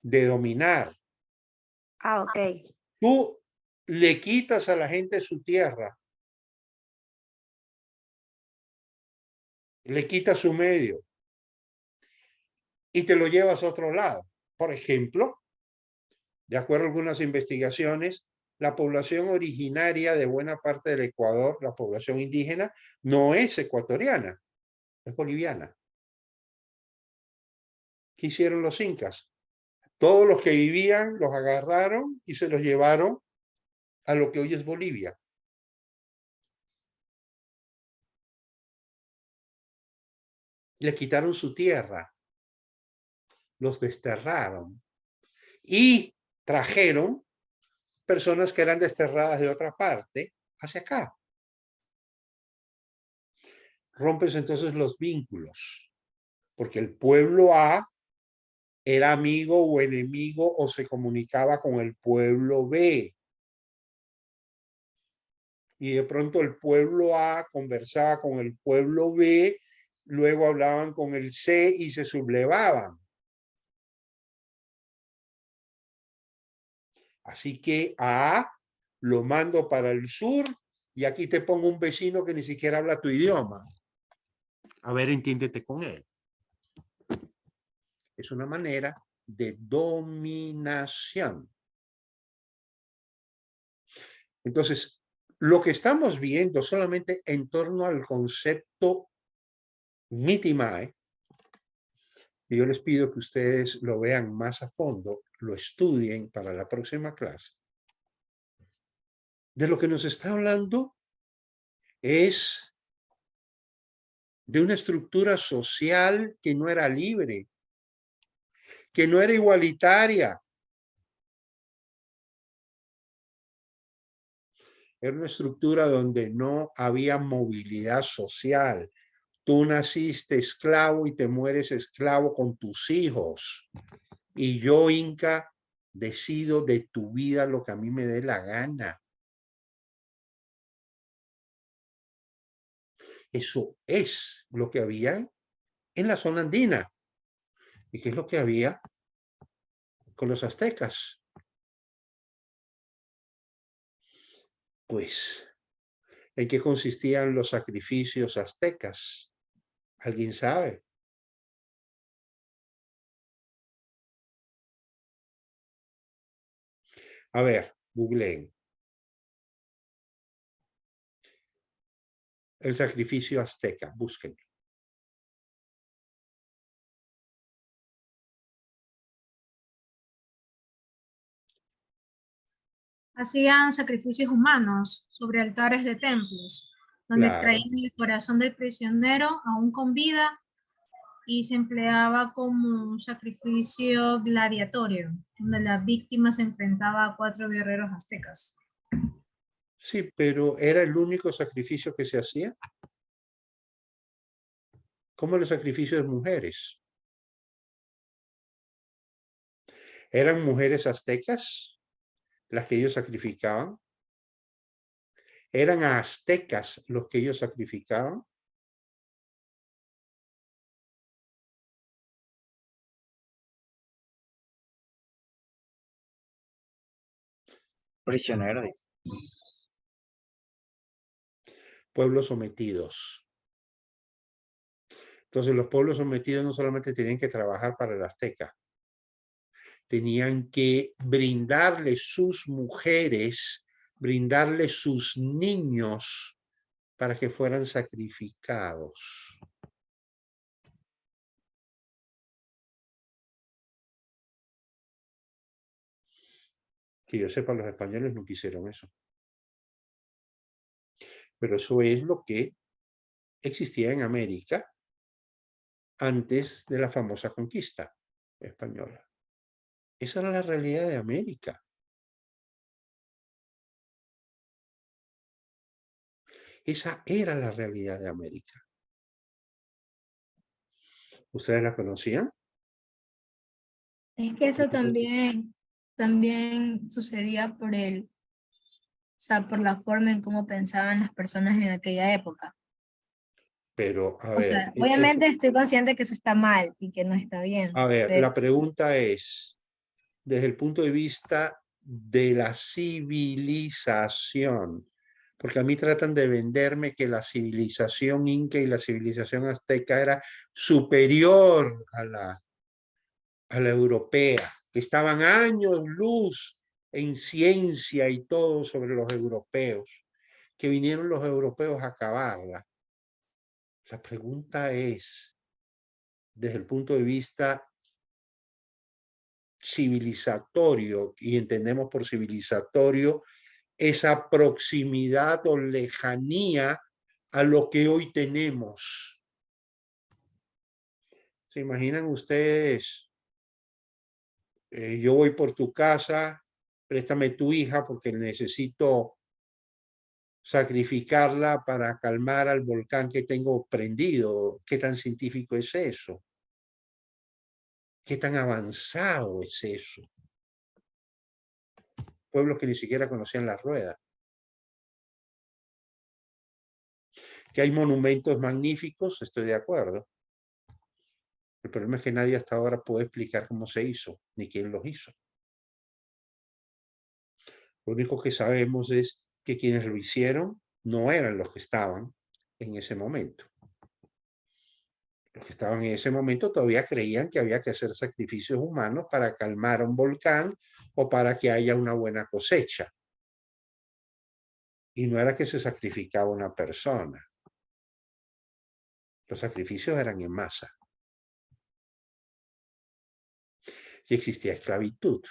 de dominar. Ah, ok. Tú le quitas a la gente su tierra, le quitas su medio y te lo llevas a otro lado. Por ejemplo, de acuerdo a algunas investigaciones, la población originaria de buena parte del Ecuador, la población indígena, no es ecuatoriana, es boliviana. ¿Qué hicieron los incas? Todos los que vivían los agarraron y se los llevaron a lo que hoy es Bolivia. Le quitaron su tierra, los desterraron y trajeron personas que eran desterradas de otra parte hacia acá. Rompes entonces los vínculos. porque el pueblo A era amigo o enemigo o se comunicaba con el pueblo B. Y de pronto el pueblo A conversaba con el pueblo B, luego hablaban con el C y se sublevaban. Así que a A lo mando para el sur y aquí te pongo un vecino que ni siquiera habla tu idioma. A ver, entiéndete con él. Es una manera de dominación. Entonces, lo que estamos viendo solamente en torno al concepto Mitimae, y yo les pido que ustedes lo vean más a fondo, lo estudien para la próxima clase. De lo que nos está hablando es de una estructura social que no era libre, que no era igualitaria. Era una estructura donde no había movilidad social. Tú naciste esclavo y te mueres esclavo con tus hijos. Y yo, Inca, decido de tu vida lo que a mí me dé la gana. Eso es lo que había en la zona andina. ¿Y qué es lo que había con los aztecas? Pues, ¿en qué consistían los sacrificios aztecas? ¿Alguien sabe? A ver, googleen. El sacrificio azteca, busquen. Hacían sacrificios humanos sobre altares de templos, donde Claro. extraían el corazón del prisionero aún con vida y se empleaba como un sacrificio gladiatorio, donde la víctima se enfrentaba a 4 guerreros aztecas. Sí, pero ¿era el único sacrificio que se hacía? ¿Cómo los sacrificios de mujeres? ¿Eran mujeres aztecas las que ellos sacrificaban? ¿Eran aztecas los que ellos sacrificaban? Prisioneros. Pueblos sometidos. Entonces los pueblos sometidos no solamente tenían que trabajar para el azteca, tenían que brindarles sus mujeres, brindarles sus niños para que fueran sacrificados. Que yo sepa, los españoles no quisieron eso. Pero eso es lo que existía en América antes de la famosa conquista española. Esa era la realidad de América. Esa era la realidad de América. ¿Ustedes la conocían? Es que eso también sucedía por por la forma en cómo pensaban las personas en aquella época. Pero, a O ver, sea, obviamente estoy consciente que eso está mal y que no está bien. a ver, pero la pregunta es, desde el punto de vista de la civilización, porque a mí tratan de venderme que la civilización inca y la civilización azteca era superior a la europea, que estaban años luz en ciencia y todo sobre los europeos, que vinieron los europeos a acabarla. La pregunta es, desde el punto de vista civilizatorio, y entendemos por civilizatorio esa proximidad o lejanía a lo que hoy tenemos. ¿Se imaginan ustedes? Yo voy por tu casa, préstame tu hija porque necesito sacrificarla para calmar al volcán que tengo prendido. ¿Qué tan científico es eso? ¿Qué tan avanzado es eso? Pueblos que ni siquiera conocían la rueda. Que hay monumentos magníficos, estoy de acuerdo. El problema es que nadie hasta ahora puede explicar cómo se hizo, ni quién los hizo. Lo único que sabemos es que quienes lo hicieron no eran los que estaban en ese momento. Los que estaban en ese momento todavía creían que había que hacer sacrificios humanos para calmar un volcán o para que haya una buena cosecha. Y no era que se sacrificaba una persona. Los sacrificios eran en masa. Y existía esclavitud.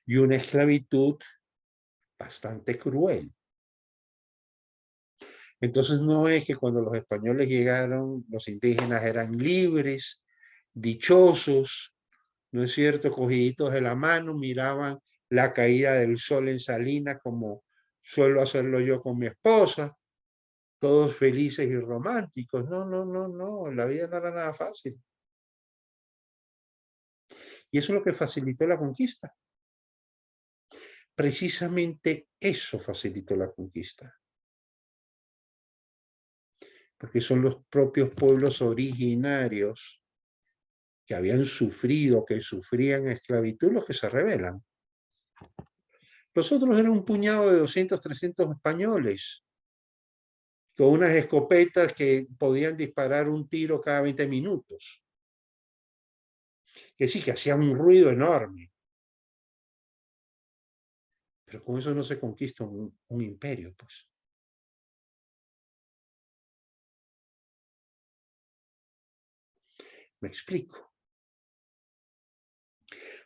Y una esclavitud bastante cruel. Entonces no es que cuando los españoles llegaron, los indígenas eran libres, dichosos, ¿no es cierto? Cogiditos de la mano, miraban la caída del sol en Salinas como suelo hacerlo yo con mi esposa, todos felices y románticos. No, no, no, no, la vida no era nada fácil. Y eso es lo que facilitó la conquista. Precisamente eso facilitó la conquista. Porque son los propios pueblos originarios que habían sufrido, que sufrían esclavitud, los que se rebelan. Los otros eran un puñado de 200, 300 españoles, con unas escopetas que podían disparar un tiro cada 20 minutos. Que sí, que hacían un ruido enorme. Pero con eso no se conquista un imperio, pues. Me explico.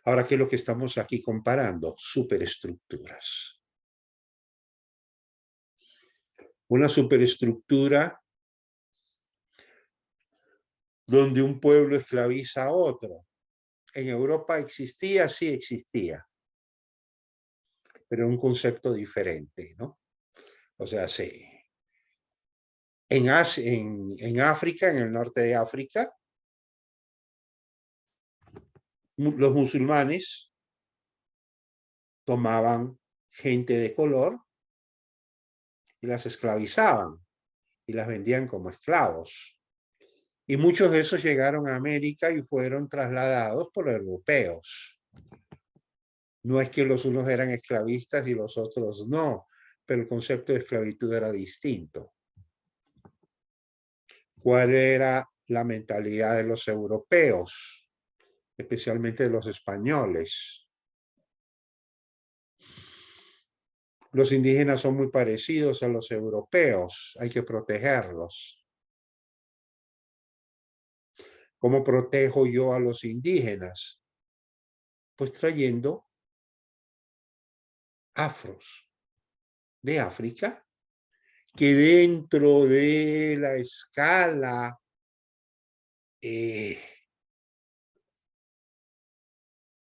Ahora, ¿qué es lo que estamos aquí comparando? Superestructuras. Una superestructura donde un pueblo esclaviza a otro. En Europa existía, sí existía, pero un concepto diferente, ¿no? O sea, sí. En África, en el norte de África, los musulmanes tomaban gente de color y las esclavizaban y las vendían como esclavos. Y muchos de esos llegaron a América y fueron trasladados por europeos. No es que los unos eran esclavistas y los otros no, pero el concepto de esclavitud era distinto. ¿Cuál era la mentalidad de los europeos, especialmente de los españoles? Los indígenas son muy parecidos a los europeos, hay que protegerlos. ¿Cómo protejo yo a los indígenas? Pues trayendo afros de África que dentro de la escala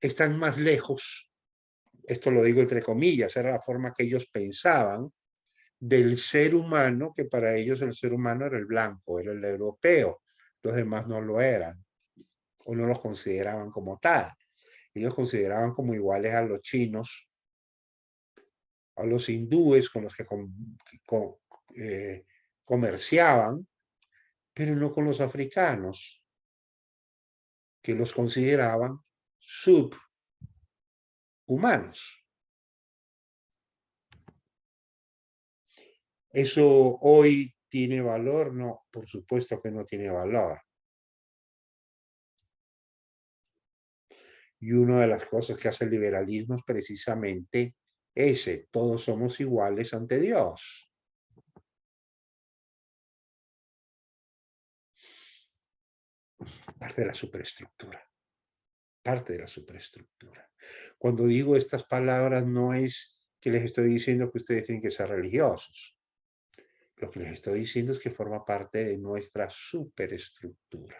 están más lejos, esto lo digo entre comillas, era la forma que ellos pensaban del ser humano, que para ellos el ser humano era el blanco, era el europeo, los demás no lo eran, o no los consideraban como tal. Ellos consideraban como iguales a los chinos, a los hindúes con los que comerciaban, pero no con los africanos, que los consideraban subhumanos. ¿Eso hoy tiene valor? No, por supuesto que no tiene valor. Y una de las cosas que hace el liberalismo es precisamente ese: todos somos iguales ante Dios. Parte de la superestructura. Parte de la superestructura. Cuando digo estas palabras no es que les estoy diciendo que ustedes tienen que ser religiosos. Lo que les estoy diciendo es que forma parte de nuestra superestructura.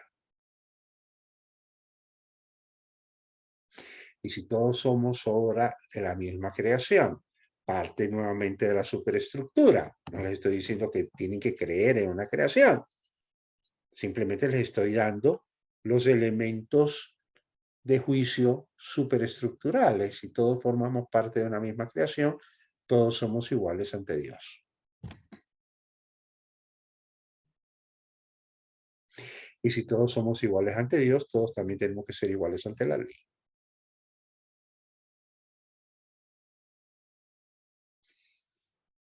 Y si todos somos obra de la misma creación, parte nuevamente de la superestructura. No les estoy diciendo que tienen que creer en una creación. Simplemente les estoy dando los elementos de juicio superestructurales. Y todos formamos parte de una misma creación, todos somos iguales ante Dios. Y si todos somos iguales ante Dios, todos también tenemos que ser iguales ante la ley.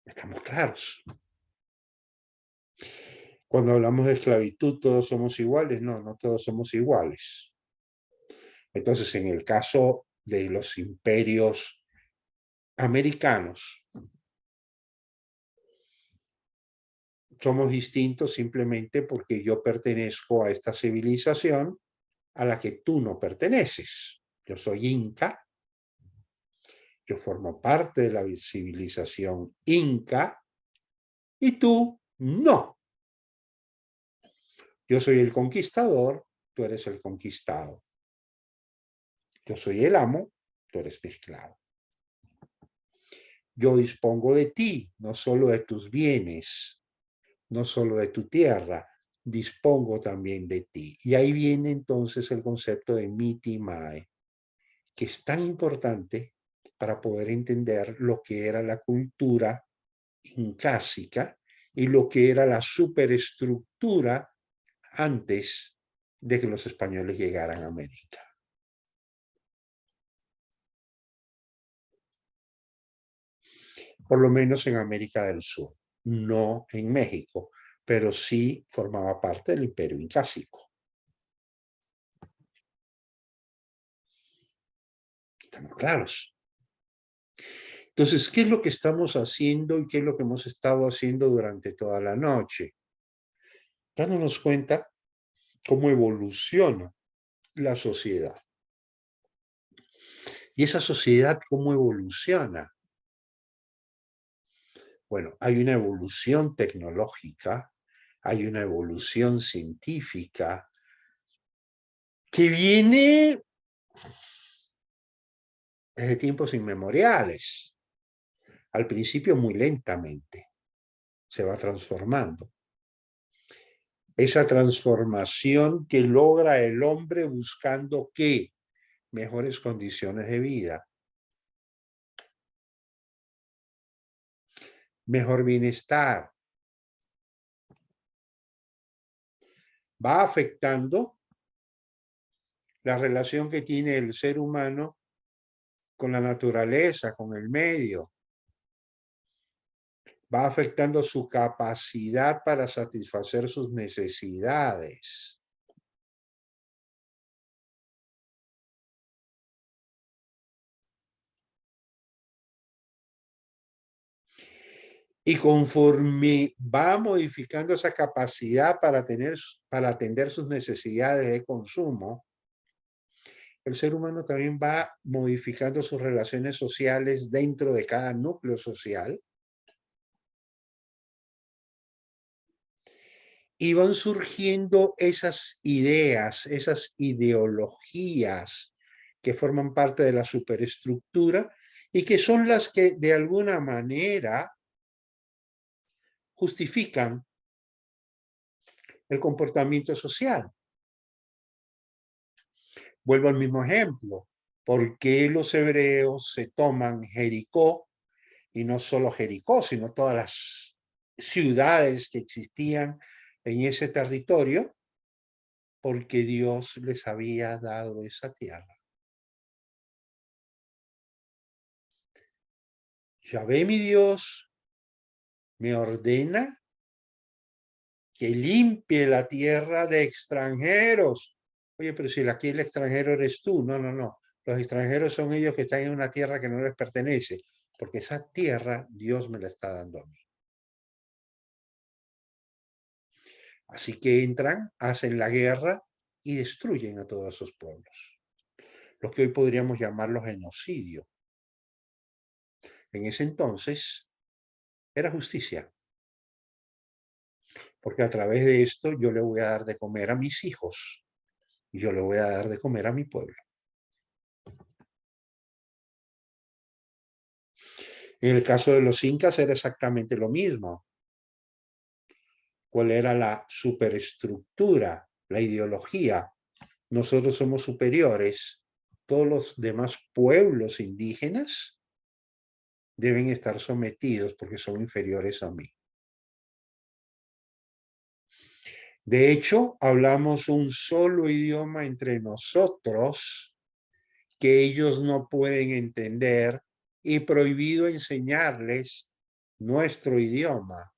¿Estamos claros? Cuando hablamos de esclavitud, ¿todos somos iguales? No, no todos somos iguales. Entonces, en el caso de los imperios americanos, somos distintos simplemente porque yo pertenezco a esta civilización a la que tú no perteneces. Yo soy inca, yo formo parte de la civilización inca y tú no. Yo soy el conquistador, tú eres el conquistado. Yo soy el amo, tú eres mi esclavo. Yo dispongo de ti, no solo de tus bienes, no solo de tu tierra, dispongo también de ti. Y ahí viene entonces el concepto de miti mae, que es tan importante para poder entender lo que era la cultura incásica y lo que era la superestructura antes de que los españoles llegaran a América. Por lo menos en América del Sur, no en México, pero sí formaba parte del imperio incásico. ¿Estamos claros? Entonces, ¿qué es lo que estamos haciendo y qué es lo que hemos estado haciendo durante toda la noche? Dándonos cuenta cómo evoluciona la sociedad. ¿Y esa sociedad cómo evoluciona? Bueno, hay una evolución tecnológica, hay una evolución científica que viene desde tiempos inmemoriales. Al principio muy lentamente se va transformando. Esa transformación que logra el hombre buscando ¿qué? Mejores condiciones de vida, mejor bienestar. Va afectando la relación que tiene el ser humano con la naturaleza, con el medio. Va afectando su capacidad para satisfacer sus necesidades. Y conforme va modificando esa capacidad para atender sus necesidades de consumo, el ser humano también va modificando sus relaciones sociales dentro de cada núcleo social. Y van surgiendo esas ideas, esas ideologías que forman parte de la superestructura y que son las que de alguna manera justifican el comportamiento social. Vuelvo al mismo ejemplo. ¿Por qué los hebreos se toman Jericó? Y no solo Jericó, sino todas las ciudades que existían en ese territorio, porque Dios les había dado esa tierra. Yahvé, mi Dios, me ordena que limpie la tierra de extranjeros. Oye, pero si aquí el extranjero eres tú. No, no, no. Los extranjeros son ellos que están en una tierra que no les pertenece, porque esa tierra Dios me la está dando a mí. Así que entran, hacen la guerra y destruyen a todos esos pueblos. Lo que hoy podríamos llamarlo genocidio. En ese entonces era justicia. Porque a través de esto yo le voy a dar de comer a mis hijos. Y yo le voy a dar de comer a mi pueblo. En el caso de los incas era exactamente lo mismo. cuál era la superestructura, la ideología. Nosotros somos superiores. Todos los demás pueblos indígenas deben estar sometidos porque son inferiores a mí. De hecho, hablamos un solo idioma entre nosotros que ellos no pueden entender y prohibido enseñarles nuestro idioma.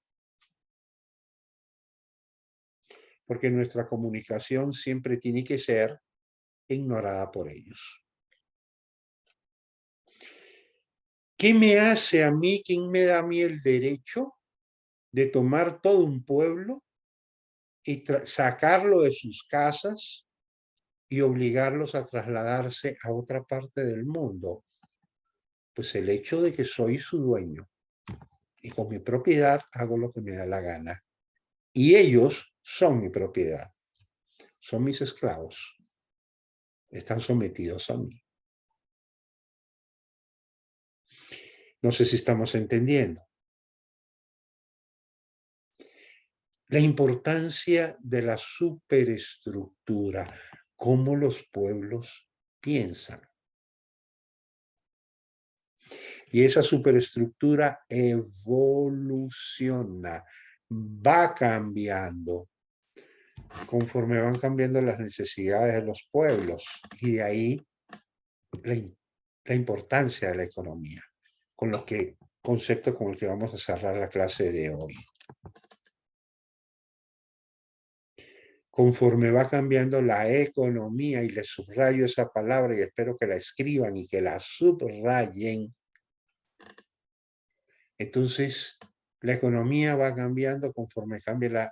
Porque nuestra comunicación siempre tiene que ser ignorada por ellos. ¿Qué me hace a mí? ¿Quién me da a mí el derecho de tomar todo un pueblo y sacarlo de sus casas y obligarlos a trasladarse a otra parte del mundo? Pues el hecho de que soy su dueño y con mi propiedad hago lo que me da la gana. Y ellos son mi propiedad, son mis esclavos, están sometidos a mí. No sé si estamos entendiendo. La importancia de la superestructura, cómo los pueblos piensan. Y esa superestructura evoluciona, va cambiando, conforme van cambiando las necesidades de los pueblos. Y de ahí la importancia de la economía, concepto con el que vamos a cerrar la clase de hoy. Conforme va cambiando la economía, y les subrayo esa palabra y espero que la escriban y que la subrayen, entonces la economía va cambiando conforme cambia la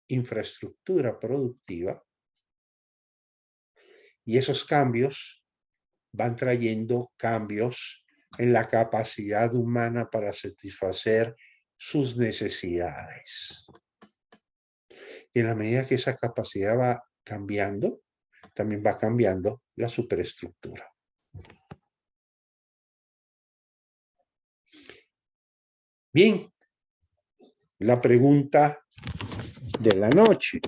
infraestructura productiva y esos cambios van trayendo cambios en la capacidad humana para satisfacer sus necesidades. Y en la medida que esa capacidad va cambiando, también va cambiando la superestructura. Bien, la pregunta de la noche.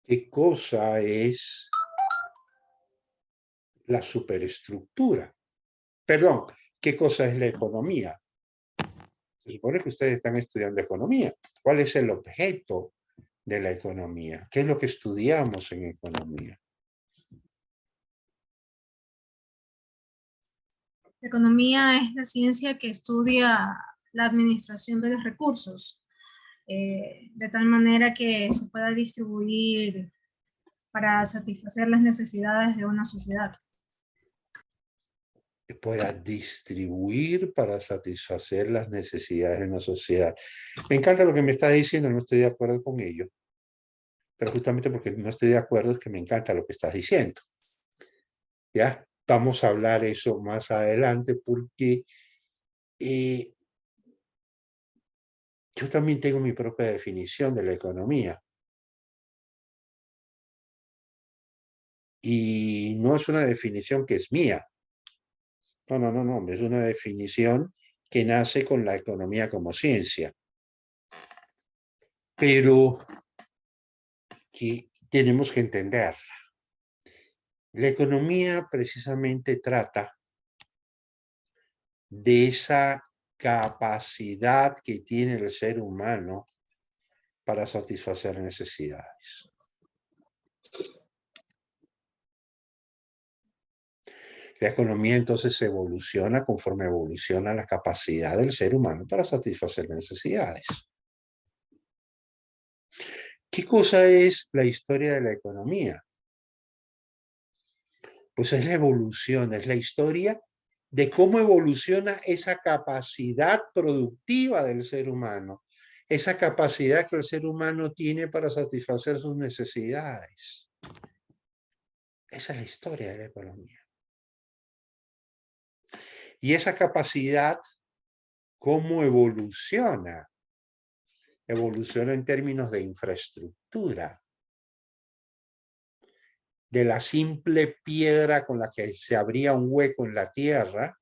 ¿Qué cosa es la superestructura? Perdón, ¿qué cosa es la economía? Se supone que ustedes están estudiando economía. ¿Cuál es el objeto de la economía? ¿Qué es lo que estudiamos en economía? La economía es la ciencia que estudia la administración de los recursos, de tal manera que se pueda distribuir para satisfacer las necesidades de una sociedad. Que pueda distribuir para satisfacer las necesidades de una sociedad. Me encanta lo que me está diciendo, no estoy de acuerdo con ello. Pero justamente porque no estoy de acuerdo es que me encanta lo que estás diciendo. ¿Ya? Vamos a hablar eso más adelante porque yo también tengo mi propia definición de la economía. Y no es una definición que es mía. No. Es una definición que nace con la economía como ciencia. Pero que tenemos que entenderla. La economía precisamente trata de esa capacidad que tiene el ser humano para satisfacer necesidades. La economía entonces evoluciona conforme evoluciona la capacidad del ser humano para satisfacer necesidades. ¿Qué cosa es la historia de la economía? Pues es la evolución, es la historia de cómo evoluciona esa capacidad productiva del ser humano, esa capacidad que el ser humano tiene para satisfacer sus necesidades. Esa es la historia de la economía. Y esa capacidad, ¿cómo evoluciona? Evoluciona en términos de infraestructura. De la simple piedra con la que se abría un hueco en la tierra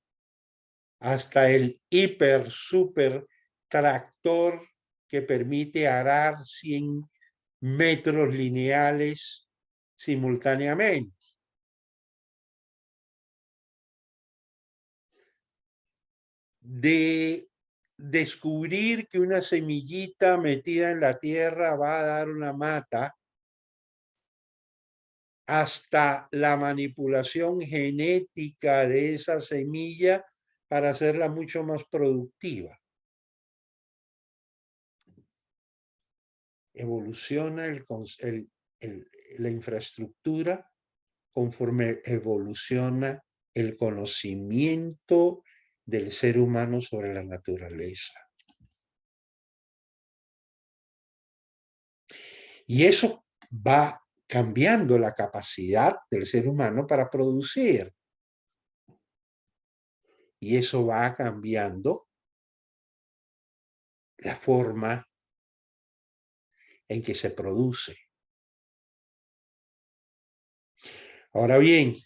hasta el hiper, super tractor que permite arar 100 metros lineales simultáneamente. De descubrir que una semillita metida en la tierra va a dar una mata, hasta la manipulación genética de esa semilla para hacerla mucho más productiva. Evoluciona la infraestructura conforme evoluciona el conocimiento del ser humano sobre la naturaleza. Y eso va cambiando la capacidad del ser humano para producir. Y eso va cambiando la forma en que se produce. Ahora bien,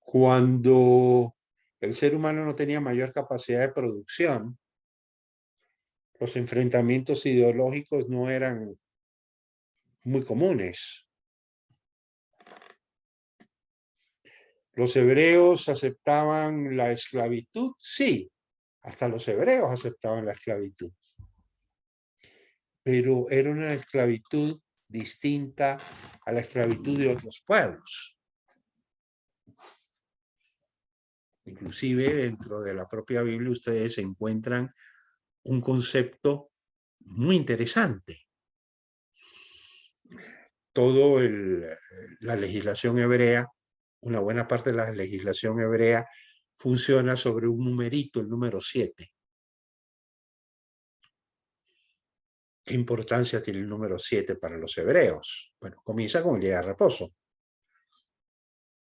cuando el ser humano no tenía mayor capacidad de producción, los enfrentamientos ideológicos no eran muy comunes. ¿Los hebreos aceptaban la esclavitud? Sí, hasta los hebreos aceptaban la esclavitud. Pero era una esclavitud distinta a la esclavitud de otros pueblos. Inclusive dentro de la propia Biblia ustedes encuentran un concepto muy interesante. La legislación hebrea, una buena parte de la legislación hebrea funciona sobre un numerito, el número 7. ¿Qué importancia tiene el número 7 para los hebreos? Bueno, comienza con el día de reposo.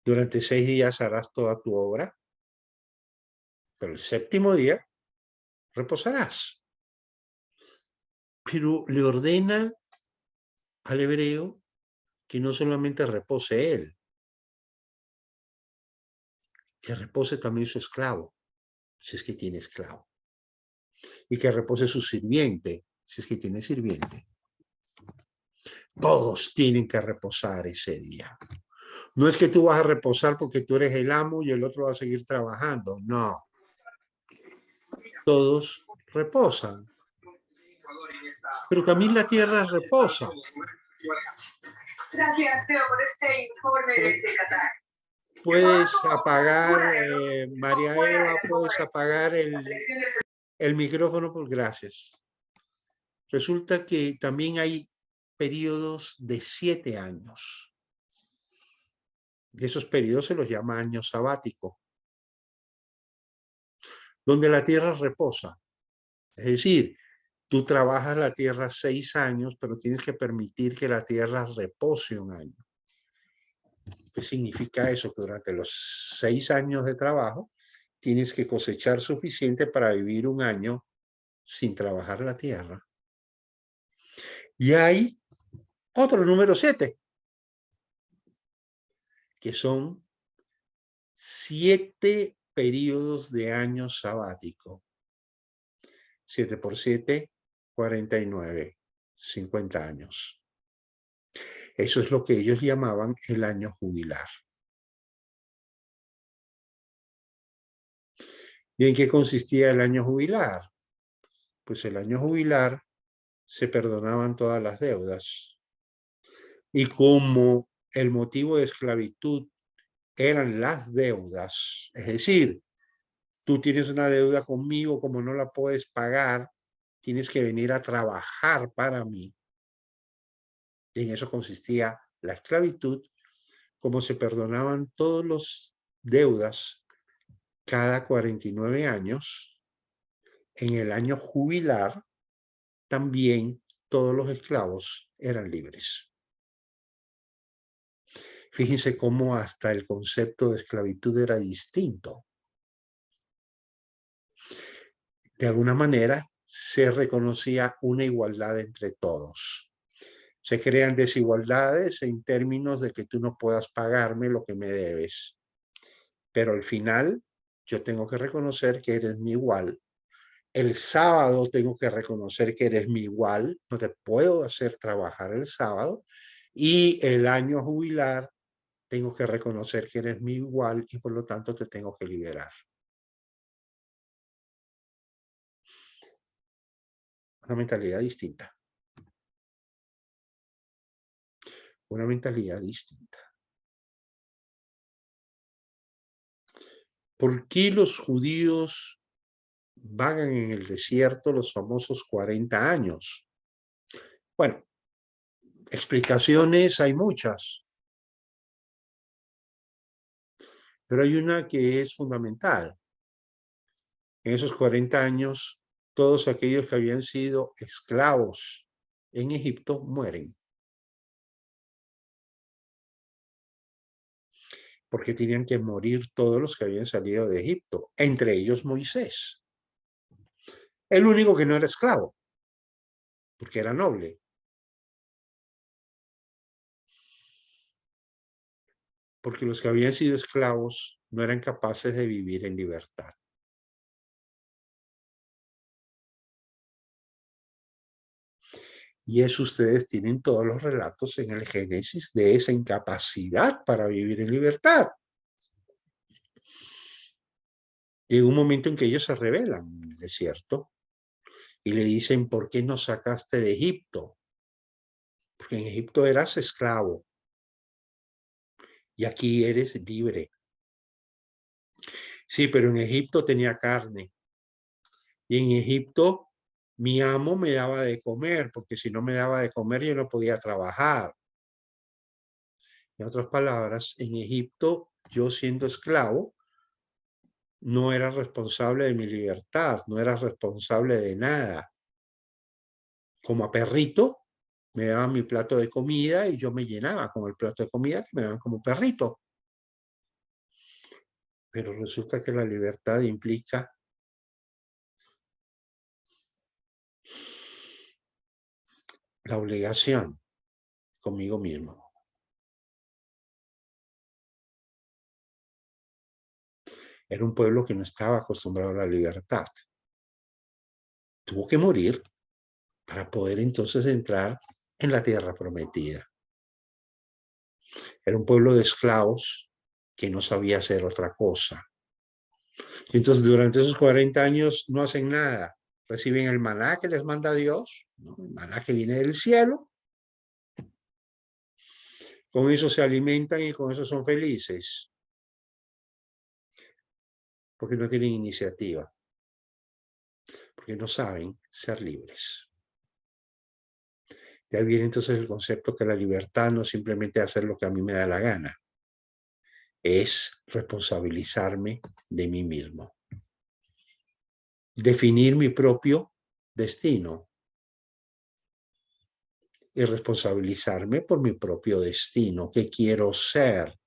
Durante 6 días harás toda tu obra, pero el séptimo día reposarás. Pero le ordena al hebreo que no solamente repose él, que repose también su esclavo, si es que tiene esclavo, y que repose su sirviente, si es que tiene sirviente. Todos tienen que reposar ese día. No es que tú vas a reposar porque tú eres el amo y el otro va a seguir trabajando, no. Todos reposan. Pero también la tierra reposa. Gracias, Teo, por este informe de Qatar. Puedes apagar, María Eva, puedes apagar el micrófono, por gracias. Resulta que también hay periodos de 7 años. Esos periodos se los llama año sabático, donde la tierra reposa. Es decir, tú trabajas la tierra 6 años, pero tienes que permitir que la tierra repose un año. ¿Qué significa eso? Que durante los 6 años de trabajo tienes que cosechar suficiente para vivir un año sin trabajar la tierra. Y hay otro número 7, que son 7 periodos de año sabático. 7 por 7, 49, 50 años. Eso es lo que ellos llamaban el año jubilar. ¿Y en qué consistía el año jubilar? Pues el año jubilar se perdonaban todas las deudas. Y como el motivo de esclavitud eran las deudas, es decir, tú tienes una deuda conmigo, como no la puedes pagar, tienes que venir a trabajar para mí. Y en eso consistía la esclavitud, como se perdonaban todos los deudas cada 49 años, en el año jubilar también todos los esclavos eran libres. Fíjense cómo hasta el concepto de esclavitud era distinto. De alguna manera se reconocía una igualdad entre todos. Se crean desigualdades en términos de que tú no puedas pagarme lo que me debes. Pero al final yo tengo que reconocer que eres mi igual El sábado tengo que reconocer que eres mi igual, no te puedo hacer trabajar el sábado. Y el año jubilar, tengo que reconocer que eres mi igual y por lo tanto te tengo que liberar. Una mentalidad distinta. Una mentalidad distinta. ¿Por qué los judíos vagan en el desierto los famosos 40 años? Bueno, explicaciones hay muchas, pero hay una que es fundamental. En esos 40 años, todos aquellos que habían sido esclavos en Egipto mueren. Porque tenían que morir todos los que habían salido de Egipto, entre ellos Moisés. El único que no era esclavo, porque era noble. Porque los que habían sido esclavos no eran capaces de vivir en libertad. Y eso ustedes tienen todos los relatos en el Génesis de esa incapacidad para vivir en libertad. Llega un momento en que ellos se rebelan en el desierto y le dicen, ¿por qué nos sacaste de Egipto? Porque en Egipto eras esclavo y aquí eres libre. Sí, pero en Egipto tenía carne y en Egipto mi amo me daba de comer, porque si no me daba de comer yo no podía trabajar. En otras palabras, en Egipto, yo siendo esclavo, no era responsable de mi libertad, no era responsable de nada. Como a perrito, me daban mi plato de comida y yo me llenaba con el plato de comida que me daban como perrito. Pero resulta que la libertad implica la obligación conmigo mismo. Era un pueblo que no estaba acostumbrado a la libertad. Tuvo que morir para poder entonces entrar en la tierra prometida. Era un pueblo de esclavos que no sabía hacer otra cosa. Y entonces durante esos 40 años no hacen nada. Reciben el maná que les manda Dios, ¿no? El maná que viene del cielo. Con eso se alimentan y con eso son felices. Porque no tienen iniciativa. Porque no saben ser libres. De ahí viene entonces el concepto que la libertad no es simplemente hacer lo que a mí me da la gana. Es responsabilizarme de mí mismo. Definir mi propio destino. Y responsabilizarme por mi propio destino. ¿Qué quiero ser?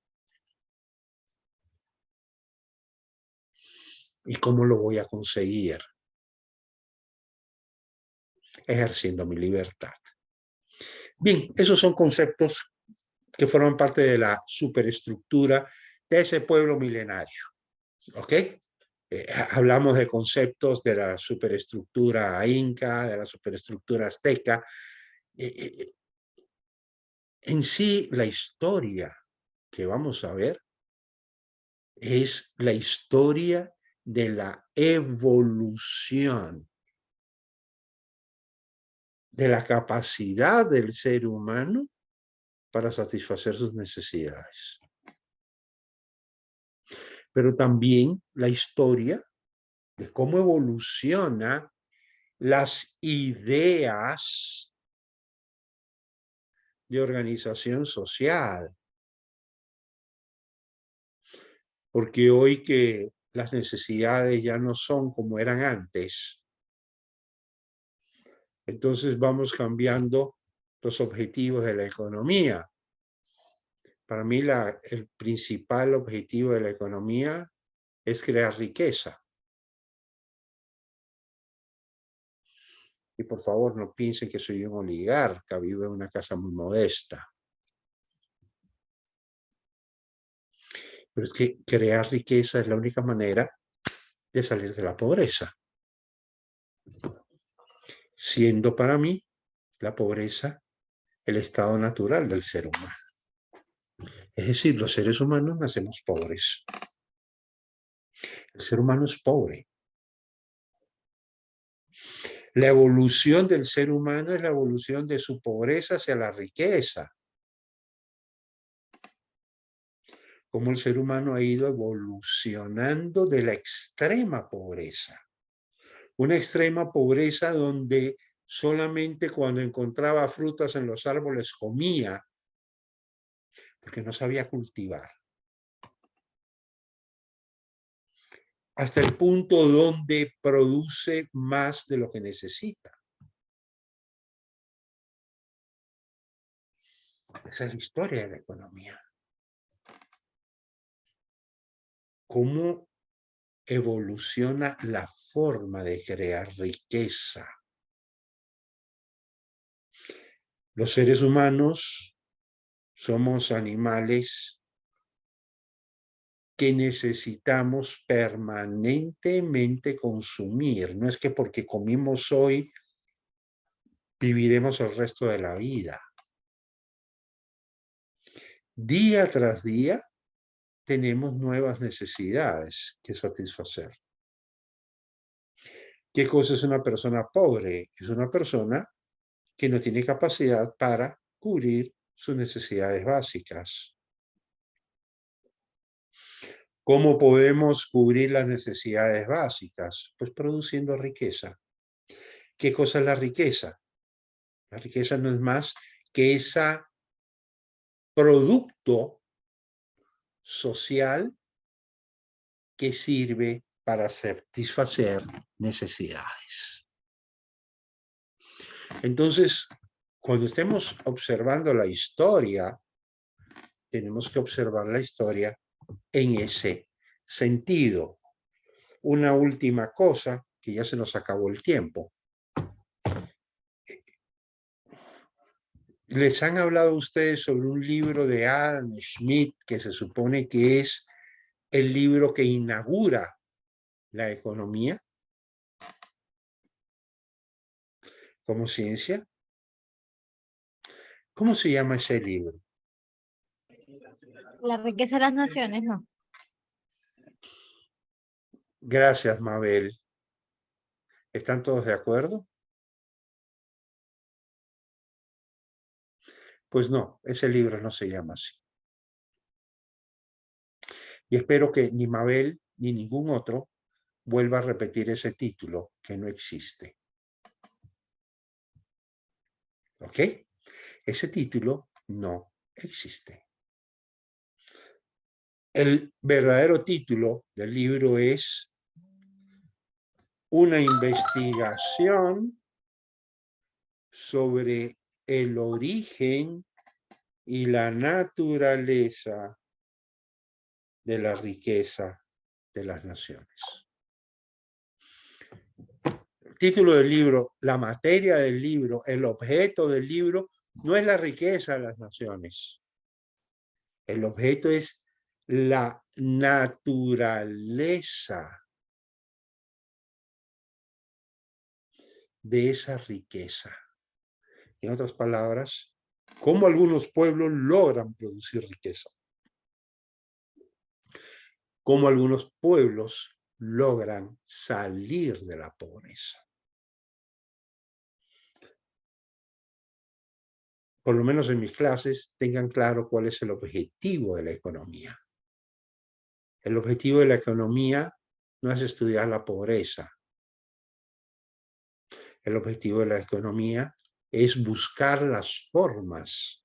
¿Y cómo lo voy a conseguir? Ejerciendo mi libertad. Bien, esos son conceptos que forman parte de la superestructura de ese pueblo milenario. ¿Ok? Hablamos de conceptos de la superestructura inca, de la superestructura azteca. En sí, la historia que vamos a ver es la historia de la evolución de la capacidad del ser humano para satisfacer sus necesidades. Pero también la historia de cómo evoluciona las ideas de organización social. Porque hoy que las necesidades ya no son como eran antes, entonces vamos cambiando los objetivos de la economía. Para mí el principal objetivo de la economía es crear riqueza. Y por favor no piensen que soy un oligarca, vivo en una casa muy modesta. Pero es que crear riqueza es la única manera de salir de la pobreza. siendo para mí la pobreza el estado natural del ser humano. Es decir, los seres humanos nacemos pobres. El ser humano es pobre. La evolución del ser humano es la evolución de su pobreza hacia la riqueza. Cómo el ser humano ha ido evolucionando de la extrema pobreza. Una extrema pobreza donde solamente cuando encontraba frutas en los árboles comía, porque no sabía cultivar. Hasta el punto donde produce más de lo que necesita. Esa es la historia de la economía. Cómo evoluciona la forma de crear riqueza. Los seres humanos somos animales que necesitamos permanentemente consumir. No es que porque comimos hoy viviremos el resto de la vida. Día tras día tenemos nuevas necesidades que satisfacer. ¿Qué cosa es una persona pobre? Es una persona que no tiene capacidad para cubrir sus necesidades básicas. ¿Cómo podemos cubrir las necesidades básicas? Pues produciendo riqueza. ¿Qué cosa es la riqueza? La riqueza no es más que ese producto social que sirve para satisfacer necesidades. Entonces, cuando estemos observando la historia, tenemos que observar la historia en ese sentido. Una última cosa, que ya se nos acabó el tiempo. ¿Les han hablado ustedes sobre un libro de Adam Smith que se supone que es el libro que inaugura la economía como ciencia? ¿Cómo se llama ese libro? La riqueza de las naciones, ¿no? Gracias, Mabel. ¿Están todos de acuerdo? Pues no, ese libro no se llama así. Y espero que ni Mabel ni ningún otro vuelva a repetir ese título que no existe. ¿Ok? Ese título no existe. El verdadero título del libro es Una investigación sobre el origen y la naturaleza de la riqueza de las naciones. El título del libro, la materia del libro, el objeto del libro, no es la riqueza de las naciones. El objeto es la naturaleza de esa riqueza. En otras palabras, cómo algunos pueblos logran producir riqueza. Cómo algunos pueblos logran salir de la pobreza. Por lo menos en mis clases, tengan claro cuál es el objetivo de la economía. El objetivo de la economía no es estudiar la pobreza. El objetivo de la economía es buscar las formas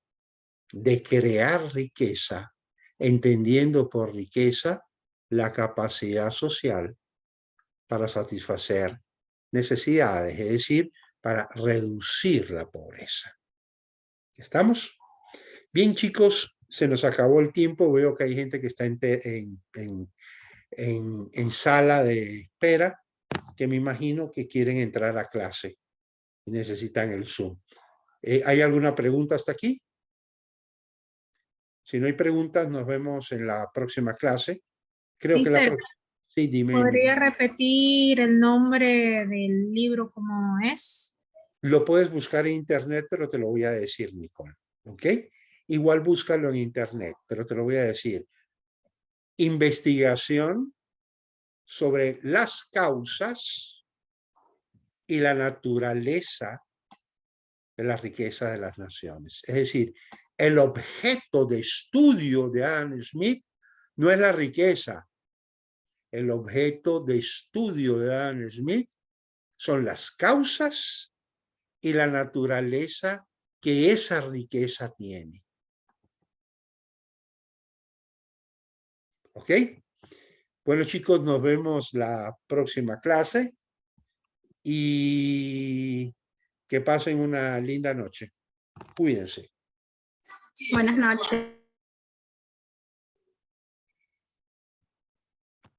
de crear riqueza, entendiendo por riqueza la capacidad social para satisfacer necesidades, es decir, para reducir la pobreza. ¿Estamos? Bien, chicos, se nos acabó el tiempo. Veo que hay gente que está en sala de espera, que me imagino que quieren entrar a clase y necesitan el Zoom. ¿Hay alguna pregunta hasta aquí? Si no hay preguntas, nos vemos en la próxima clase. Creo que la próxima. Sí, dime. ¿Podría repetir el nombre del libro como es? Lo puedes buscar en internet, pero te lo voy a decir, Nicole. ¿Ok? Igual búscalo en internet, pero te lo voy a decir. Investigación sobre las causas y la naturaleza de la riqueza de las naciones. Es decir, el objeto de estudio de Adam Smith no es la riqueza. El objeto de estudio de Adam Smith son las causas y la naturaleza que esa riqueza tiene. ¿Ok? Bueno, chicos, nos vemos la próxima clase y que pasen una linda noche. Cuídense. Buenas noches.